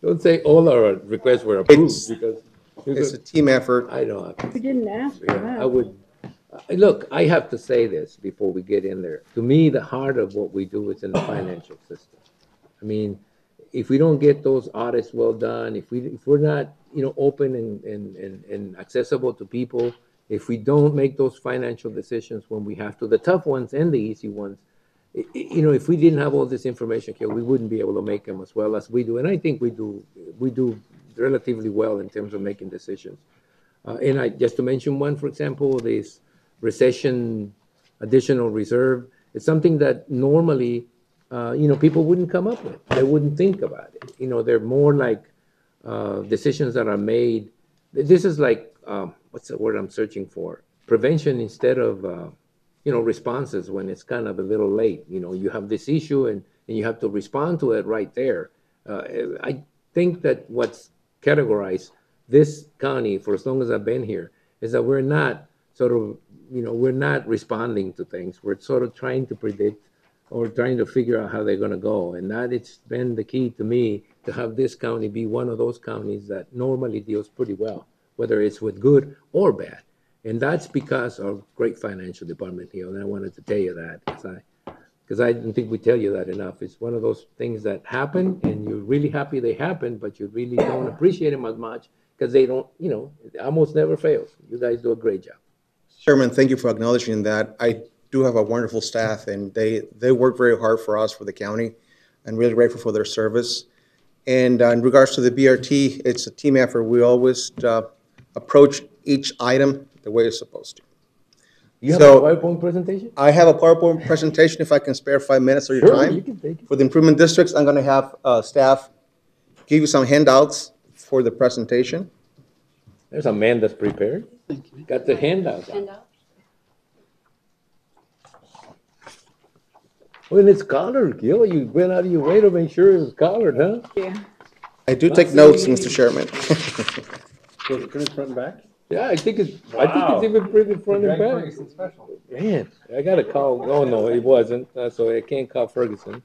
don't say all our requests were approved, because It's a team effort. I know. We didn't ask for Yeah, that. I would, look, I have to say this before we get in there. To me, the heart of what we do is in the financial system. I mean, if we don't get those audits well done, if we're not, open and accessible to people, if we don't make those financial decisions when we have to, the tough ones and the easy ones, if we didn't have all this information here, we wouldn't be able to make them as well as we do. And I think we do relatively well in terms of making decisions. And just to mention one, for example, this recession additional reserve, it's something that normally, people wouldn't come up with. They wouldn't think about it. They're more like decisions that are made. This is like, what's the word I'm searching for? Prevention instead of, responses when it's kind of a little late. You have this issue and you have to respond to it right there. I think that what's categorized this county, for as long as I've been here, is that we're not sort of, we're not responding to things. We're sort of trying to predict or trying to figure out how they're going to go. And that it's been the key to me to have this county be one of those counties that normally deals pretty well, whether it's with good or bad. And that's because of great financial department here. And I wanted to tell you that because I didn't think we tell you that enough. It's one of those things that happen and you're really happy they happen, but you really don't appreciate them as much because they don't, it almost never fails. You guys do a great job. Chairman, thank you for acknowledging that. I do have a wonderful staff, and they work very hard for us, for the county. I'm really grateful for their service. And in regards to the BRT, it's a team effort. We always approach each item the way it's supposed to. You have a PowerPoint presentation? I have a PowerPoint presentation. If I can spare 5 minutes of your Sure, time. you can take it. For the improvement districts, I'm going to have staff give you some handouts for the presentation. There's a man that's prepared. Got the handouts. When it's colored, Gil, you went out of your way to make sure it was colored, huh? Yeah. I do take notes, Mr. Chairman. Was it printed front and back? Yeah, I think it's Wow. even printed front and Drag back. Ferguson special. Man, I gotta call. Oh no, it wasn't. So I can't call Ferguson.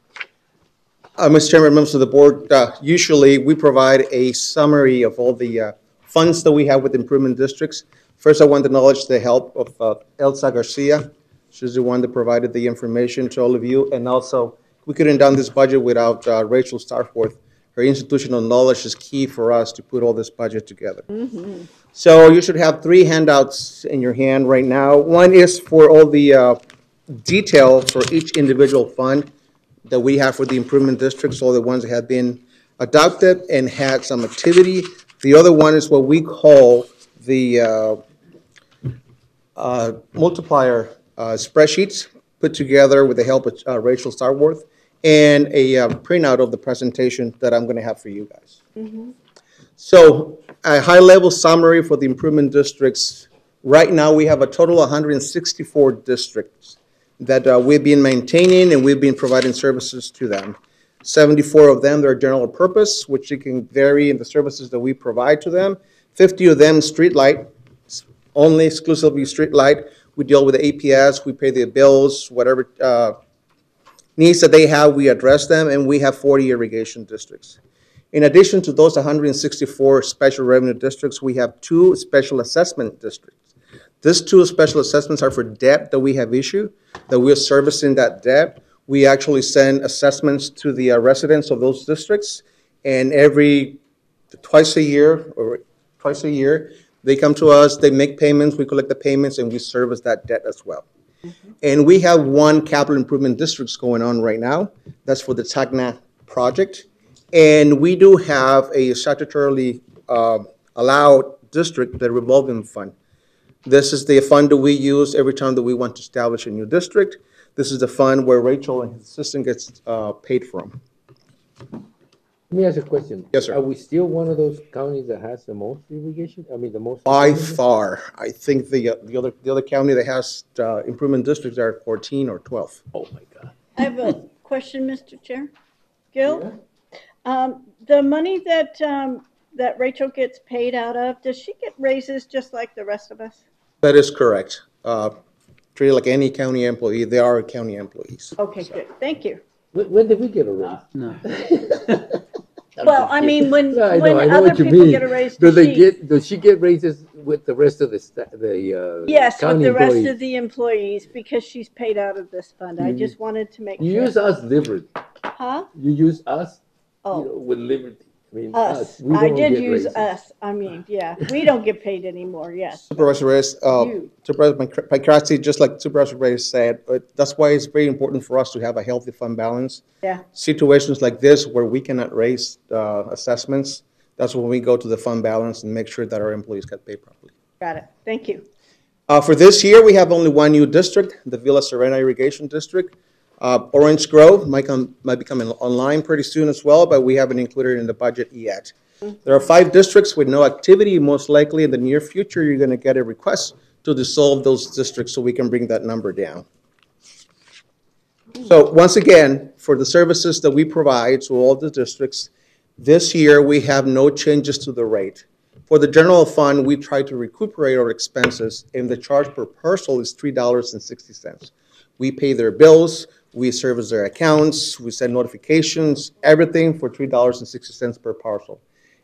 Mr. Chairman, members of the board, usually we provide a summary of all the funds that we have with improvement districts. First, I want to acknowledge the help of Elsa Garcia. She's the one that provided the information to all of you. And also, we couldn't have done this budget without Rachel Starforth. Her institutional knowledge is key for us to put all this budget together. Mm-hmm. So you should have 3 handouts in your hand right now. One is for all the detail for each individual fund that we have for the improvement districts, all the ones that have been adopted and had some activity. The other one is what we call the multiplier spreadsheets put together with the help of Rachel Starworth and a printout of the presentation that I'm going to have for you guys. Mm-hmm. So a high-level summary for the improvement districts. Right now, we have a total of 164 districts that we've been maintaining and we've been providing services to them. 74 of them, they're general purpose, which it can vary in the services that we provide to them. 50 of them, street light, only exclusively street light. We deal with the APS, we pay their bills, whatever needs that they have, we address them, and we have 40 irrigation districts. In addition to those 164 special revenue districts, we have 2 special assessment districts. These 2 special assessments are for debt that we have issued, that we're servicing that debt. We actually send assessments to the residents of those districts, and twice a year, they come to us, they make payments, we collect the payments, and we service that debt as well. Mm-hmm. And we have 1 capital improvement district going on right now. That's for the Tacna project. And we do have a statutorily allowed district, the Revolving Fund. This is the fund that we use every time that we want to establish a new district. This is the fund where Rachel and his assistant gets paid from. Let me ask you a question. Yes, sir. Are we still one of those counties that has the most irrigation? I mean, the most? By far. I think the other county that has improvement districts are 14 or 12. Oh, my God. I have a question, Mr. Chair. Gil? Yeah. The money that Rachel gets paid out of, does she get raises just like the rest of us? That is correct. Treated like any county employee, they are county employees. Okay, good. Thank you. When did we get a raise? No. Well, I mean, when I know other what you people mean. get a raise, Does she get raises with the rest of the yes, with county the rest employees? of the employees because she's paid out of this fund. I just wanted to make You sure. use us different. Huh? You use us, Oh. with Liberty. I mean, Us. We I don't did get use raises. us. I mean, yeah, we don't get paid anymore. Yes. Supervisor Reyes, Supervisor Pancrazzi, just like Supervisor Reyes said, but that's why it's very important for us to have a healthy fund balance. Yeah. Situations like this where we cannot raise assessments, that's when we go to the fund balance and make sure that our employees get paid properly. Got it. Thank you. For this year, we have only 1 new district, the Villa Serena Irrigation District. Orange Grove might be coming online pretty soon as well, but we haven't included it in the budget yet. There are 5 districts with no activity. Most likely in the near future, you're going to get a request to dissolve those districts so we can bring that number down. So once again, for the services that we provide to all the districts, this year we have no changes to the rate. For the general fund, we try to recuperate our expenses, and the charge per parcel is $3.60. We pay their bills, we service their accounts, we send notifications, everything for $3.60 per parcel.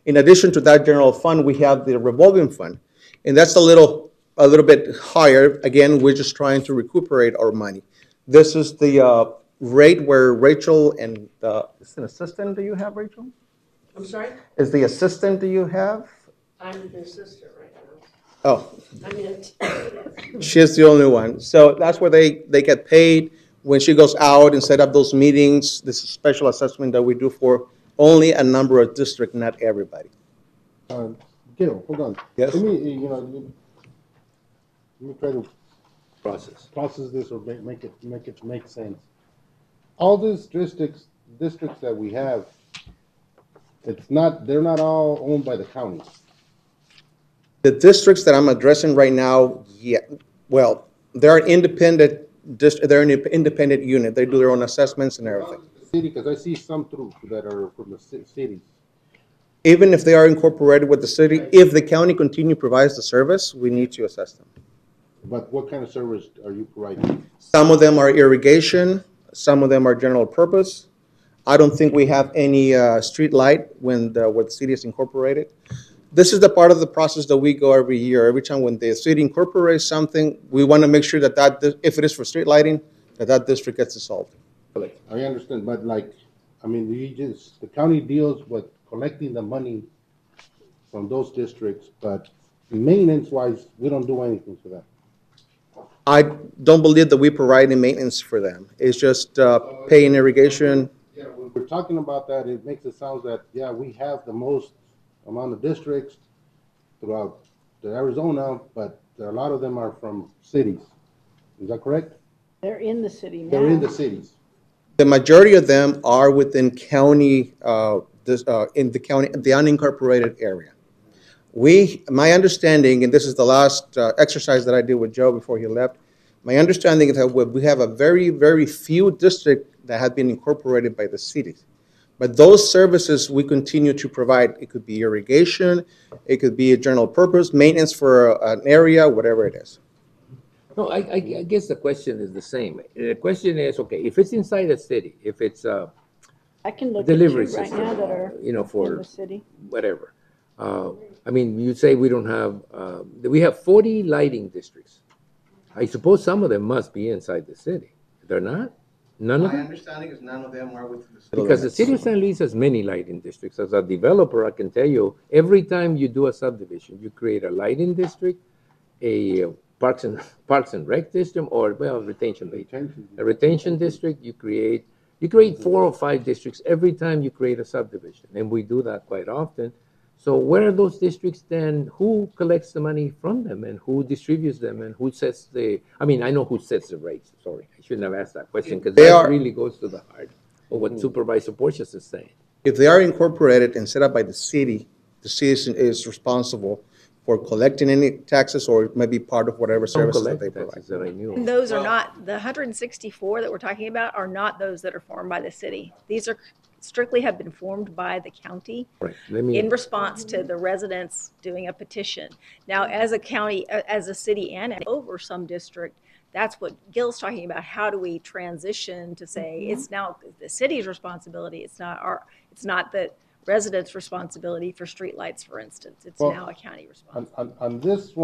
In addition to that general fund, we have the revolving fund, and that's a little bit higher. Again, we're just trying to recuperate our money. This is the rate where Rachel and is an assistant do you have, Rachel? I'm sorry? Is the assistant do you have? I'm the assistant right now. Oh, I'm in. she's the only one. So that's where they get paid when she goes out and set up those meetings. This is a special assessment that we do for only a number of districts, not everybody. Gil, hold on. Yes? Let me, let me try to process this or make it make sense. All these districts that we have, they're not all owned by the county. The districts that I'm addressing right now, yeah, well, they're an independent unit. They do their own assessments and everything. City, because I see some through that are from the cities. Even if they are incorporated with the city, if the county provides the service, we need to assess them. But what kind of service are you providing? Some of them are irrigation, some of them are general purpose. I don't think we have any street light when the city is incorporated. This is the part of the process that we go every year. Every time when the city incorporates something, we want to make sure that if it is for street lighting, that district gets dissolved. I understand, but the county deals with collecting the money from those districts, but maintenance-wise, we don't do anything for that. I don't believe that we provide any maintenance for them. It's just paying irrigation. Yeah, when we're talking about that, it makes it sound that, yeah, we have the most amount of districts throughout Arizona, but a lot of them are from cities. Is that correct? They're in the city now. They're in the cities. The majority of them are within county, in the county, the unincorporated area. My understanding, and this is the last exercise that I did with Joe before he left, my understanding is that we have a very, very few districts that have been incorporated by the cities. But those services we continue to provide. It could be irrigation, it could be a general purpose, maintenance for an area, whatever it is. No, I guess the question is the same. The question is, okay, if it's inside a city, if it's I can look delivery at two right system, now that are for in the city. whatever. You say we don't have, we have 40 lighting districts. I suppose some of them must be inside the city. They're not? None of them? My understanding is none of them are within the city. Because the city of San Luis has many lighting districts. As a developer, I can tell you, every time you do a subdivision, you create a lighting district, a Parks and Rec district, or retention district. You create 4 or 5 districts every time you create a subdivision, and we do that quite often. So where are those districts then? Who collects the money from them, and who distributes them, and who sets I know who sets the rates. Sorry, I shouldn't have asked that question, because that really goes to the heart of what Supervisor Porteous is saying. If they are incorporated and set up by the city is responsible for collecting any taxes or maybe part of whatever services that they provide. And those are not, the 164 that we're talking about are not those that are formed by the city. These are strictly have been formed by the county in response to the residents doing a petition. Now, as a county, as a city and over some district, that's what Gil's talking about. How do we transition to say it's now the city's responsibility? It's not the residents' responsibility for streetlights, for instance. It's now a county responsibility. On this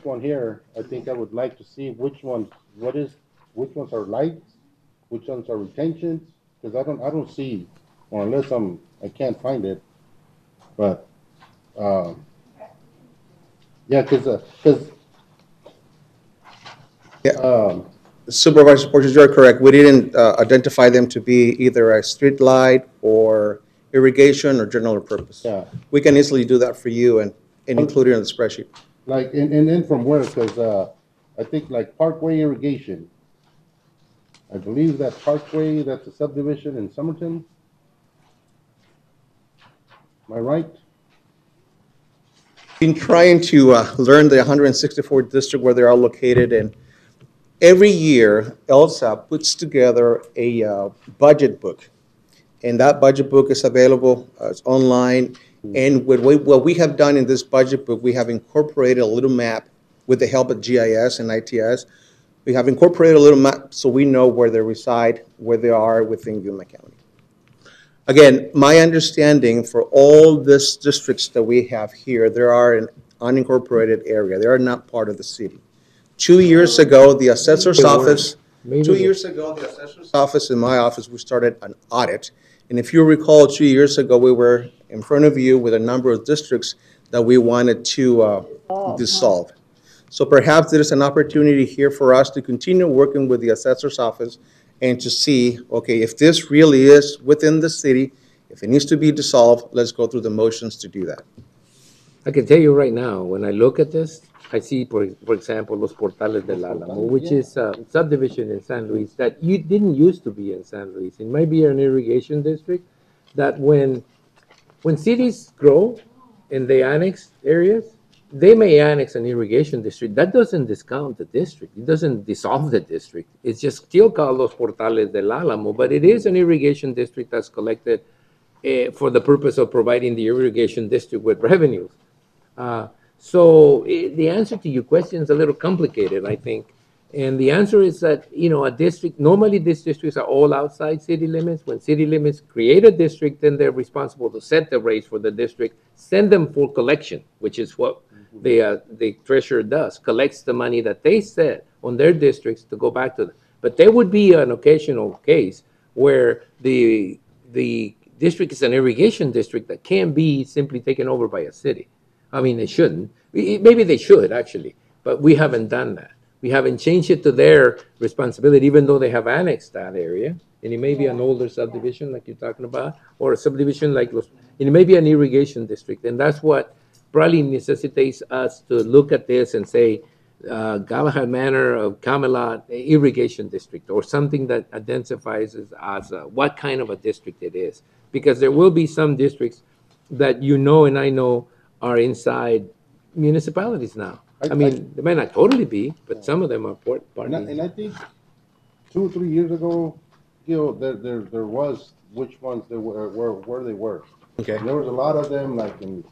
one here, I think I would like to see which ones are lights, which ones are retentions, because I don't see, or unless I can't find it, but Supervisor Porteous, you're correct. We didn't identify them to be either a street light or irrigation or general purpose. Yeah. We can easily do that for you and include it in the spreadsheet. And then from where? Because I think like Parkway Irrigation, I believe that Parkway, that's a subdivision in Somerton. Am I right? Been trying to learn the 164 district where they're all located, and every year ELSA puts together a budget book, and that budget book is available. It's online. And what we have done in this budget, but we have incorporated a little map with the help of GIS and ITS. We have incorporated a little map so we know where they reside, where they are within Yuma County. Again, my understanding for all these districts that we have here, there are an unincorporated area. They are not part of the city. 2 years ago, the assessor's office, 2 years ago, the assessor's office and my office, we started an audit. And if you recall, 2 years ago, we were in front of you with a number of districts that we wanted to dissolve. So perhaps there's an opportunity here for us to continue working with the assessor's office and to see, okay, if this really is within the city, if it needs to be dissolved, let's go through the motions to do that. I can tell you right now, when I look at this, I see, for example, Los Portales del Álamo, which is a subdivision in San Luis that you didn't used to be in San Luis. It might be an irrigation district that when cities grow and they annex areas, they may annex an irrigation district. That doesn't discount the district. It doesn't dissolve the district. It's just still called Los Portales del Álamo, but it is an irrigation district that's collected for the purpose of providing the irrigation district with revenues. So the answer to your question is a little complicated, I think. And the answer is that, a district, normally these districts are all outside city limits. When city limits create a district, then they're responsible to set the rates for the district, send them for collection, which is what the treasurer does, collects the money that they set on their districts to go back to them. But there would be an occasional case where the district is an irrigation district that can't be simply taken over by a city. I mean, they shouldn't. Maybe they should, actually, but we haven't done that. We haven't changed it to their responsibility, even though they have annexed that area. And it may be an older subdivision like you're talking about, or a subdivision like it may be an irrigation district. And that's what probably necessitates us to look at this and say, Galahad Manor of Camelot irrigation district, or something that identifies as what kind of a district it is. Because there will be some districts that and I know are inside municipalities now. I mean, they might not totally be, but some of them are part. And I think 2 or 3 years ago, there was which ones they were, where they were. Okay. And there was a lot of them, like in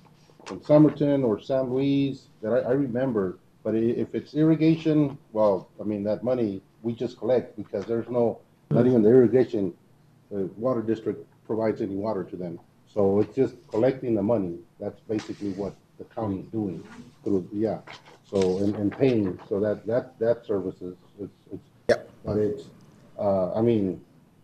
Somerton or San Luis, that I remember. But if it's irrigation, well, I mean, that money we just collect because there's not even the irrigation water district provides any water to them. So it's just collecting the money. That's basically what the county is doing through, So, and paying, so that services, but it's, I mean,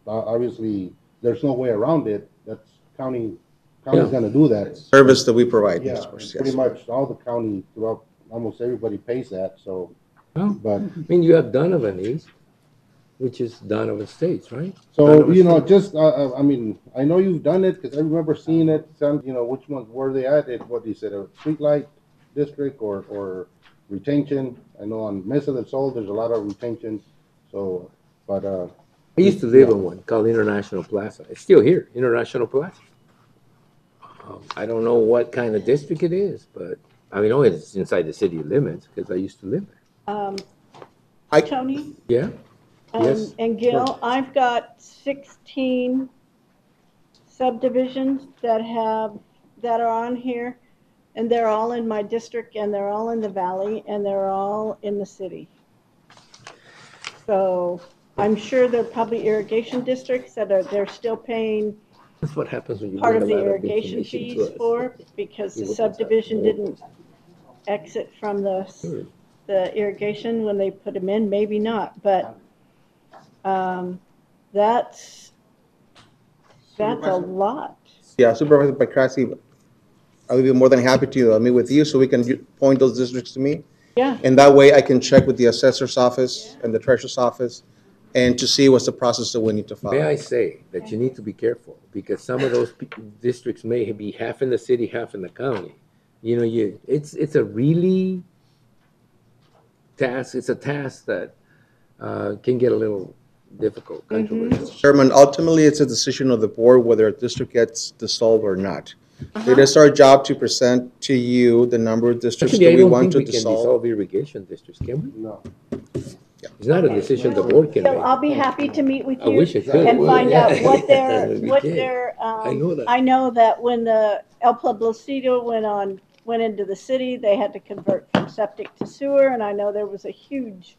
obviously, there's no way around it. That's county's gonna do that. Service that we provide. Yeah, pretty much all the county, throughout, almost everybody pays that, so. Well, But, I mean, you have Donovan East, which is Donovan Estates, right? so, Donovan just, I mean, I know you've done it, because I remember seeing it, which ones were they at, what you said, a streetlight district or retention. I know on Mesa del Sol, there's a lot of retention, so, but, I used to live in one called International Plaza. It's still here, International Plaza. I don't know what kind of district it is, but I mean, it's inside the city limits because I used to live there. Tony? Yeah? Yes? And Gil, I've got 16 subdivisions that are on here, and they're all in my district, and they're all in the valley, and they're all in the city. So I'm sure they're probably irrigation districts that they're still paying That's what happens when you part bring of a the lot of irrigation information to fees us. for, because the subdivision didn't exit from the irrigation when they put them in, maybe not, but that's a lot. Yeah, Supervisor Pakrasi, I would be more than happy to meet with you so we can point those districts to me. Yeah. And that way I can check with the assessor's office and the treasurer's office and to see what's the process that we need to follow. May I say that you need to be careful because some of those districts may be half in the city, half in the county. It's a really task. It's a task that can get a little difficult, controversial. Chairman, ultimately it's a decision of the board whether a district gets dissolved or not. It is our job to present to you the number of districts Actually, that we want to we can dissolve. dissolve irrigation districts, can we? No. It's not a decision the board can So make. I'll be happy to meet with I you wish I could. and find out what We their can. I know that. I know that when the El Pueblocito went into the city. They had to convert from septic to sewer, and I know there was a huge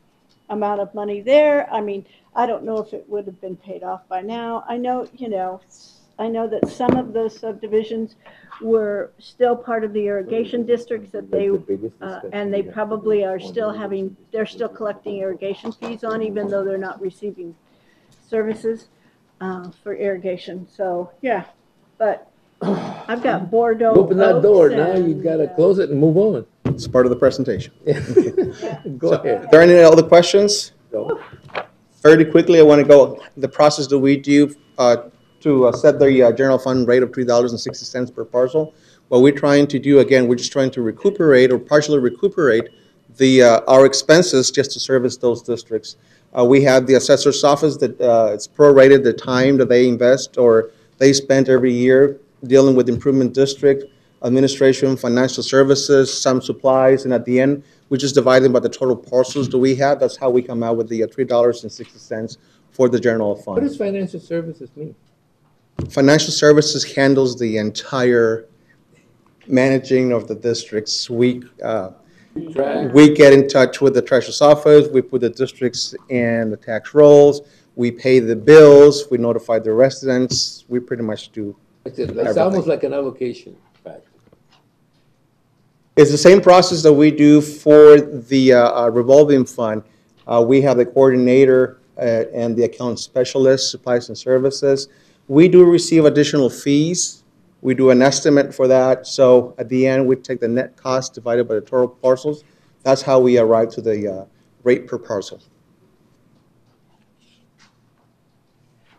amount of money there. I mean, I don't know if it would have been paid off by now. I know, I know that some of those subdivisions were still part of the irrigation districts that and they probably are still they're still collecting irrigation fees on, even though they're not receiving services for irrigation. So, yeah, but I've got Bordeaux. Open that door, oaks now you gotta close it and move on. It's part of the presentation. Go ahead. Are there any other questions? Go. Fairly quickly, I want to go the process that we do to set the general fund rate of $3.60 per parcel. What we're trying to do, again, we're just trying to recuperate or partially recuperate our expenses just to service those districts. We have the assessor's office that it's prorated the time that they invest or they spend every year dealing with improvement district, administration, financial services, some supplies, and at the end, we just divide them by the total parcels that we have. That's how we come out with the $3.60 for the general fund. What does financial services mean? Financial services handles the entire managing of the districts. We get in touch with the treasurer's office. We put the districts in the tax rolls. We pay the bills. We notify the residents. We pretty much do It's almost like an allocation fact. It's the same process that we do for the revolving fund. We have the coordinator and the account specialist, supplies and services. We do receive additional fees. We do an estimate for that. So at the end, we take the net cost divided by the total parcels. That's how we arrive to the rate per parcel.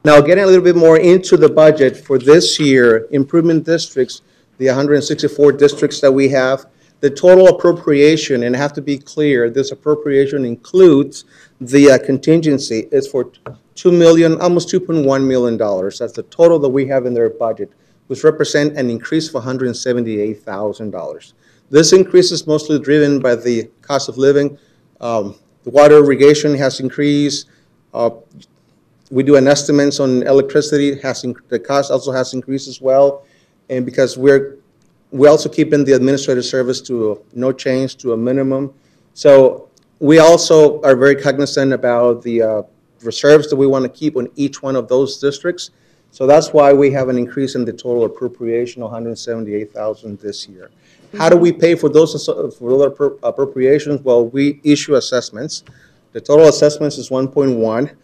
Now, getting a little bit more into the budget for this year, improvement districts, the 164 districts that we have, the total appropriation, and I have to be clear, this appropriation includes the contingency, is for $2 million, almost $2.1 million. That's the total that we have in their budget, which represent an increase of $178,000. This increase is mostly driven by the cost of living. The water irrigation has increased. We do an estimates on electricity. The cost also has increased as well. And because we also keeping the administrative service to no change, to a minimum. So we also are very cognizant about the reserves that we want to keep on each one of those districts. So that's why we have an increase in the total appropriation of $178,000 this year. How do we pay for those appropriations? Well, we issue assessments. The total assessments is $1.1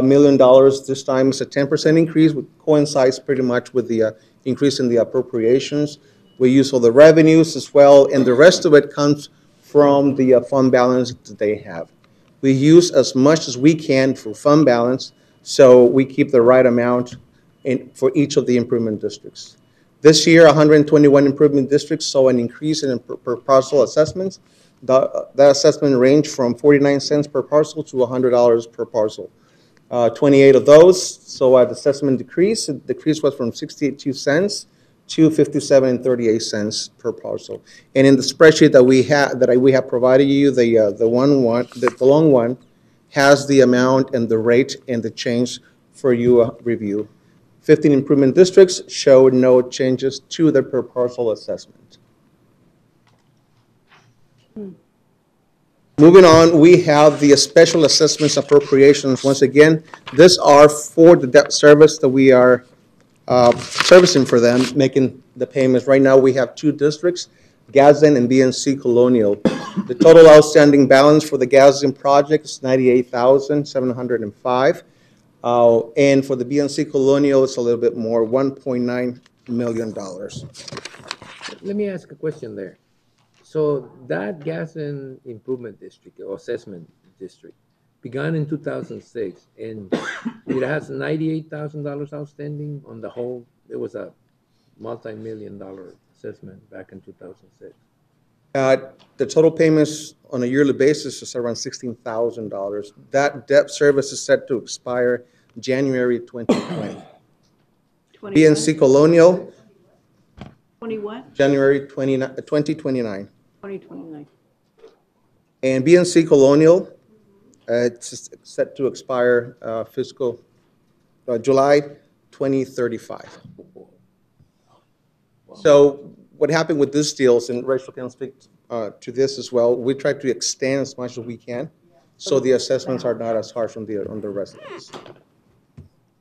million. This time it's a 10% increase, which coincides pretty much with the increase in the appropriations. We use all the revenues as well, and the rest of it comes from the fund balance that they have. We use as much as we can for fund balance, so we keep the right amount for each of the improvement districts. This year, 121 improvement districts saw an increase in per parcel assessments. That assessment ranged from 49 cents per parcel to $100 per parcel. 28 of those saw an assessment decrease. The decrease was from 62 cents to 57.38 cents per parcel. And in the spreadsheet that we have provided you, the long one has the amount and the rate and the change for you review. 15 improvement districts showed no changes to the per parcel assessment. Moving on, we have the special assessments appropriations. Once again, these are for the debt service that we are servicing for them, making the payments. Right now, we have two districts, Gadsden and BNC Colonial. The total outstanding balance for the Gadsden project is $98,705. And for the BNC Colonial, it's a little bit more, $1.9 million. Let me ask a question there. So that Gadsden Improvement District or Assessment District began in 2006, and it has $98,000 outstanding on the whole. It was a multi-million-dollar assessment back in 2006. The total payments on a yearly basis is around $16,000. That debt service is set to expire January 2020. BNC Colonial, 20 what? January 2029. 2029. And BNC Colonial, it's set to expire fiscal July 2035. So what happened with this deals, and Rachel can speak to this as well, we try to extend as much as we can, so the assessments are not as harsh on the residents.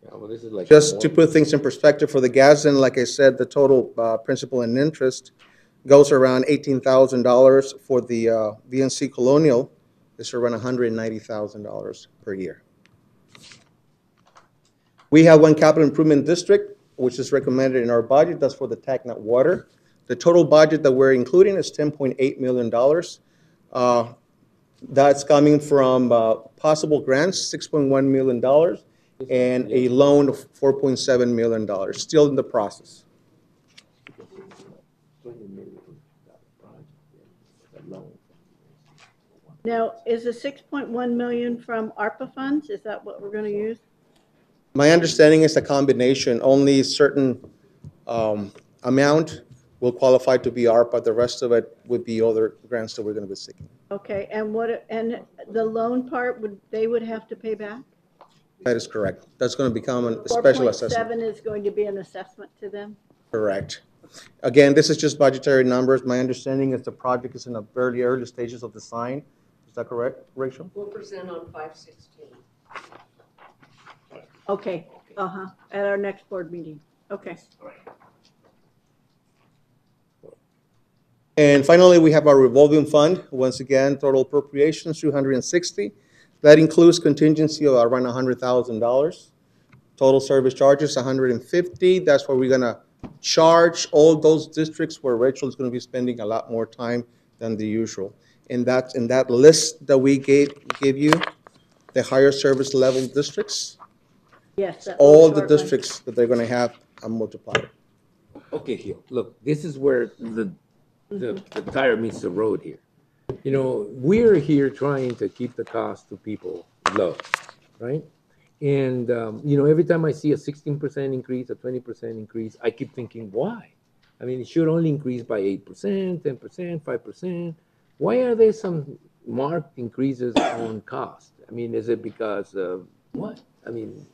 Yeah, well, this is like Just to put things in perspective, for the gas, and like I said, the total principal and interest goes around $18,000. For the VNC Colonial, it's around $190,000 per year. We have one capital improvement district, which is recommended in our budget. That's for the TACNAT water. The total budget that we're including is $10.8 million. That's coming from possible grants, $6.1 million, and a loan of $4.7 million, still in the process. Now, is the 6.1 million from ARPA funds? Is that what we're going to use? My understanding is a combination. Only certain amount will qualify to be ARPA. The rest of it would be other grants that we're going to be seeking. Okay, and the loan part, they would have to pay back? That is correct. That's going to become a special assessment. 4.7 is going to be an assessment to them? Correct. Again, this is just budgetary numbers. My understanding is the project is in the very early stages of design. Is that correct, Rachel? We'll present on 5/16. Okay, at our next board meeting. Okay. And finally, we have our revolving fund. Once again, total appropriations, $260. That includes contingency of around $100,000. Total service charges, $150. That's where we're gonna charge all those districts where Rachel is gonna be spending a lot more time than the usual. And that's in that list that we gave you, the higher service level districts. Yes. All the districts that they're gonna have a multiplier. Okay, Gil, look, this is where the tire meets the road here. You know, we're here trying to keep the cost to people low, right? And, you know, every time I see a 16% increase, a 20% increase, I keep thinking, why? I mean, it should only increase by 8%, 10%, 5%. Why are there some marked increases on cost? I mean, is it because of what? I mean,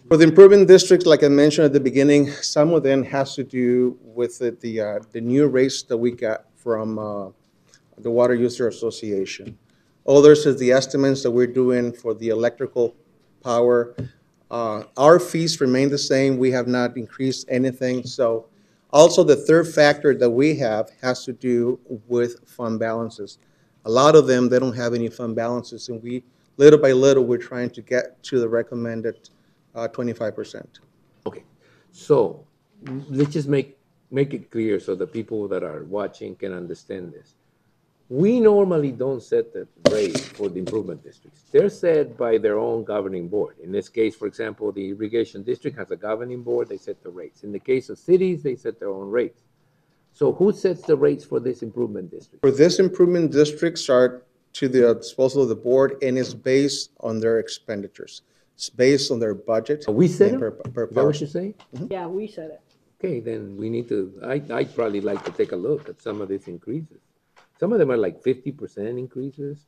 for the improvement districts, like I mentioned at the beginning, some of them has to do with the new rates that we got from the Water User Association. Others is the estimates that we're doing for the electrical power. Our fees remain the same. We have not increased anything. So also the third factor that we have has to do with fund balances. A lot of them, they don't have any fund balances, and we, little by little, we're trying to get to the recommended 25%. Okay, so let's just make it clear so the people that are watching can understand this. We normally don't set the rate for the improvement districts. They're set by their own governing board. In this case, for example, the irrigation district has a governing board, they set the rates. In the case of cities, they set their own rates. So who sets the rates for this improvement district? For this improvement districts are to the disposal of the board, and it's based on their expenditures. It's based on their budget. We set it? Per Is that what you say? Yeah, we said it. Okay, then we need to, I'd probably like to take a look at some of these increases. Some of them are like 50% increases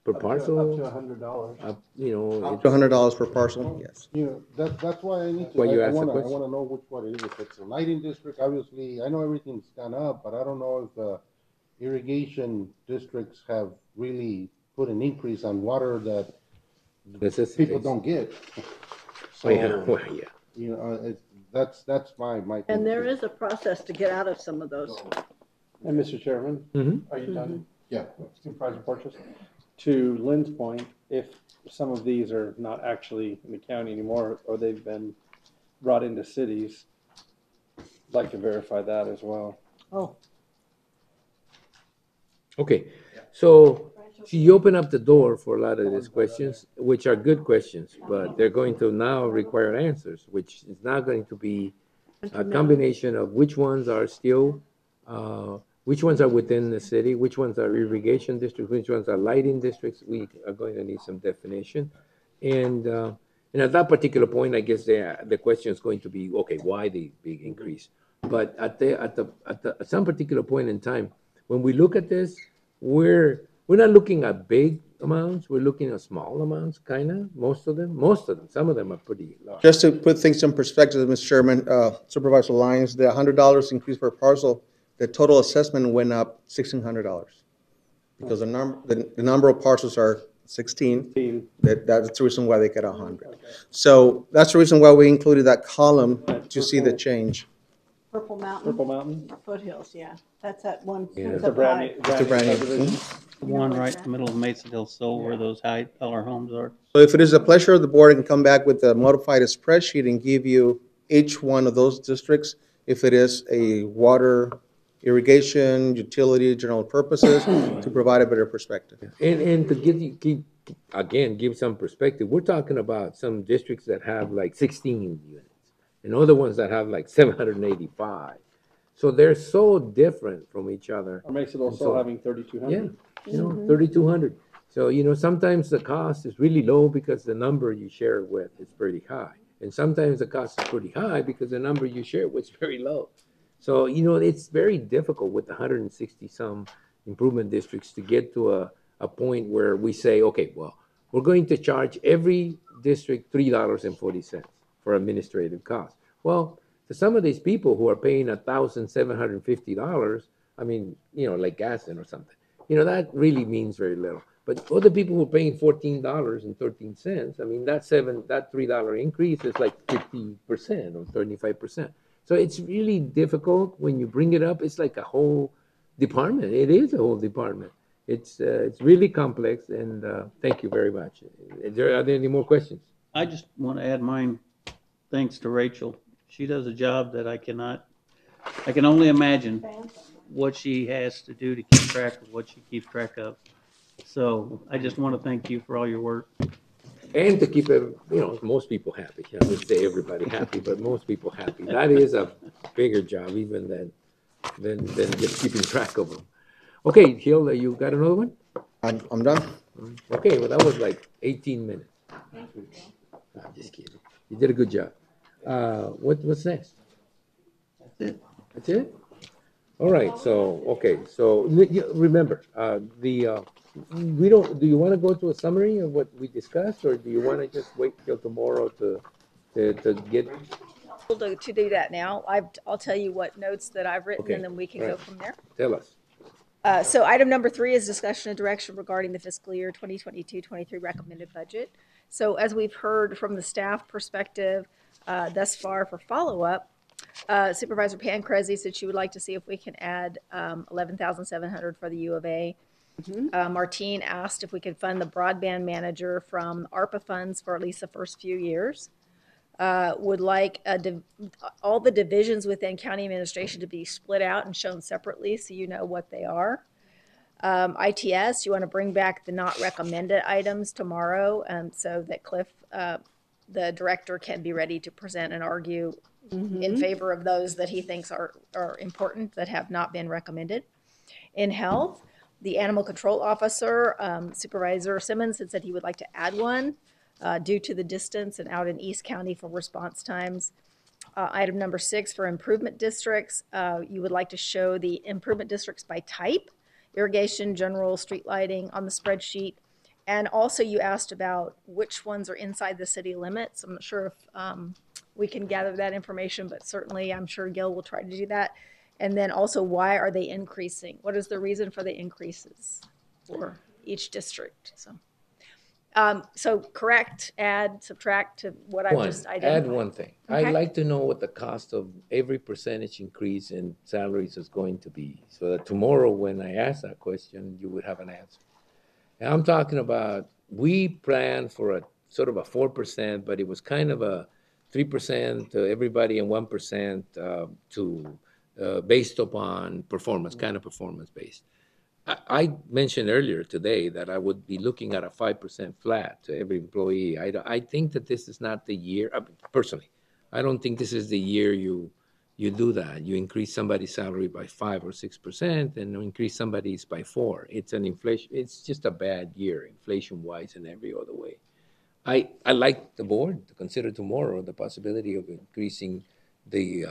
per parcel. Up to $100. You know. Up to $100 per parcel, yes. You know, that's why I need to, Why you I asked the wanna question. know which one it is. If it's a lighting district, obviously, I know everything's gone up, but I don't know if the irrigation districts have really put an increase on water that people don't get. So, Well, yeah. you know, that's my thing. And there is a process to get out of some of those. And Mr. Chairman, are you done? Yeah. Supervisor Porches? To Lynn's point, if some of these are not actually in the county anymore, or they've been brought into cities, I'd like to verify that as well. Oh. Okay, so you open up the door for a lot of these questions, which are good questions, but they're going to now require answers, which is now going to be a combination of which ones are still, which ones are within the city, which ones are irrigation districts, which ones are lighting districts. We are going to need some definition. And at that particular point, I guess the question is going to be, okay, why the big increase? But at some particular point in time, when we look at this, we're not looking at big amounts. We're looking at small amounts, kind of, most of them. Some of them are pretty large. Just to put things in perspective, Mr. Chairman, Supervisor Lyons, the $100 increase per parcel, the total assessment went up $1,600 because the number of parcels are 16. That's the reason why they get 100. So that's the reason why we included that column to see the change. Purple Mountain. Purple Mountain? Foothills, yeah. That's that one. Yeah. that's It's a up brand high. new, It's a brand new. subdivision. The one right in the middle of Mesa del Sol where those high dollar homes are. So if it is a pleasure of the board, I can come back with a modified spreadsheet and give you each one of those districts, if it is a water, irrigation, utility, general purposes, to provide a better perspective. And to give some perspective, we're talking about some districts that have like 16 units and other ones that have like 785. So they're so different from each other. Or Mesa del And Sol so- having 3,200. Yeah, 3,200. So, sometimes the cost is really low because the number you share it with is pretty high. And sometimes the cost is pretty high because the number you share with is very low. So, it's very difficult with the 160 some improvement districts to get to a point where we say, okay, well, we're going to charge every district $3.40 for administrative costs. Well, to some of these people who are paying $1,750, I mean, like Gaston or something, that really means very little. But other people who are paying $14.13, I mean, that $3 increase is like 50% or 35%. So it's really difficult when you bring it up. It's like a whole department. It is a whole department. It's really complex, and thank you very much. Are there any more questions? I just want to add mine, thanks to Rachel. She does a job that I can only imagine what she has to do to keep track of what she keeps track of. So I just want to thank you for all your work. And to keep most people happy. I would say everybody happy, but most people happy. That is a bigger job even than just keeping track of them. Okay, Hilda, you got another one? I'm done. Okay, well, that was like 18 minutes. I'm just kidding. You did a good job. What's next? That's it. That's it? All right, so remember, do you want to go to a summary of what we discussed, or do you want to just wait till tomorrow to get? To do that now, I'll tell you what notes that I've written, Okay, and then we can all go right. from there. Tell us. So item number 3 is discussion and direction regarding the fiscal year 2022-23 recommended budget. So as we've heard from the staff perspective thus far for follow-up, Supervisor Pancrezi said she would like to see if we can add $11,700 for the U of A. Martine asked if we could fund the broadband manager from ARPA funds for at least the first few years. Would like all the divisions within county administration to be split out and shown separately so you know what they are. ITS, you want to bring back the not recommended items tomorrow so that Cliff, the director, can be ready to present and argue in favor of those that he thinks are important that have not been recommended. In health, the animal control officer, Supervisor Simmons, had said he would like to add one due to the distance and out in East County for response times. Item number 6 for improvement districts, you would like to show the improvement districts by type, irrigation, general, street lighting on the spreadsheet. And also you asked about which ones are inside the city limits. I'm not sure if we can gather that information, but certainly I'm sure Gil will try to do that. And then also, why are they increasing? What is the reason for the increases for each district? So correct, add, subtract to what I've just identified. Add one thing. Okay. I'd like to know what the cost of every percentage increase in salaries is going to be, so that tomorrow when I ask that question, you would have an answer. And I'm talking about, we planned for a sort of a 4%, but it was kind of a 3% to everybody and 1% based upon performance, kind of performance based. I mentioned earlier today that I would be looking at a 5% flat to every employee. I think that this is not the year, personally, I don't think this is the year you do that. You increase somebody's salary by 5 or 6% and increase somebody's by 4. It's an inflation, it's just a bad year, inflation-wise and every other way. I like the board to consider tomorrow the possibility of increasing the,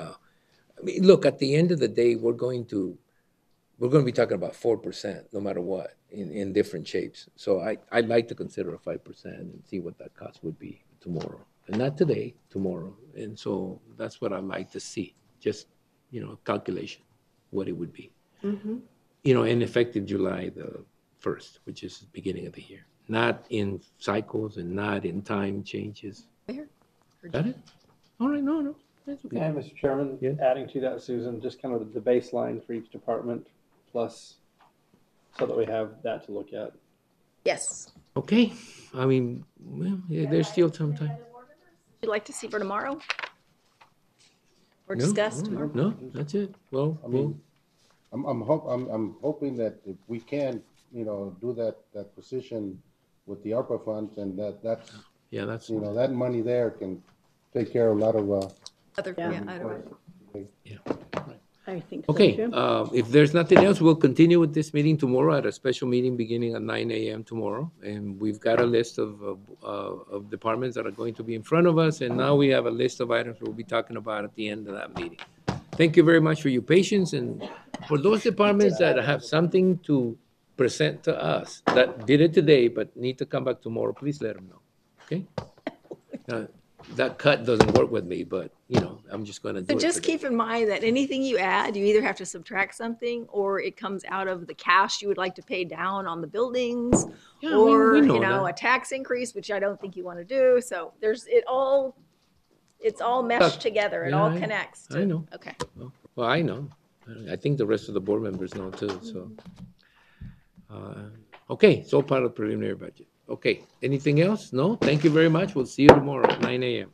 look, at the end of the day, we're going to we're gonna be talking about 4%, no matter what, in different shapes. So I'd like to consider a 5% and see what that cost would be tomorrow. And not today, tomorrow. And so that's what I'd like to see, just, calculation, what it would be. Mm-hmm. And effective July the 1st, which is the beginning of the year. Not in cycles and not in time changes. Fair. Got it? All right, no, that's okay. And Mr. Chairman, adding to that, Susan, just kind of the baseline for each department plus, so that we have that to look at. Yes. Okay, I mean, well, yeah, there's still some time. Would you like to see for tomorrow? Or No, discuss all tomorrow? right, no, that's it. Well, I mean, I'm hoping that if we can, do that position with the ARPA funds, and that's that money there can take care of a lot of Other, I think so okay, too. if there's nothing else, we'll continue with this meeting tomorrow at a special meeting beginning at 9 a.m. tomorrow. And we've got a list of departments that are going to be in front of us, and now we have a list of items we'll be talking about at the end of that meeting. Thank you very much for your patience, and for those departments that have something to present to us, that did it today but need to come back tomorrow, please let them know, okay? That cut doesn't work with me, but, I'm just gonna do So it. just keep in mind that anything you add, you either have to subtract something, or it comes out of the cash you would like to pay down on the buildings, Yeah, or, we know that. a tax increase, which I don't think you want to do. So it's all meshed together. It Yeah, all connects. I know. Okay. Well, I know. I think the rest of the board members know too, so. Okay, it's all part of the preliminary budget. Okay, anything else? No? Thank you very much. We'll see you tomorrow at 9 a.m.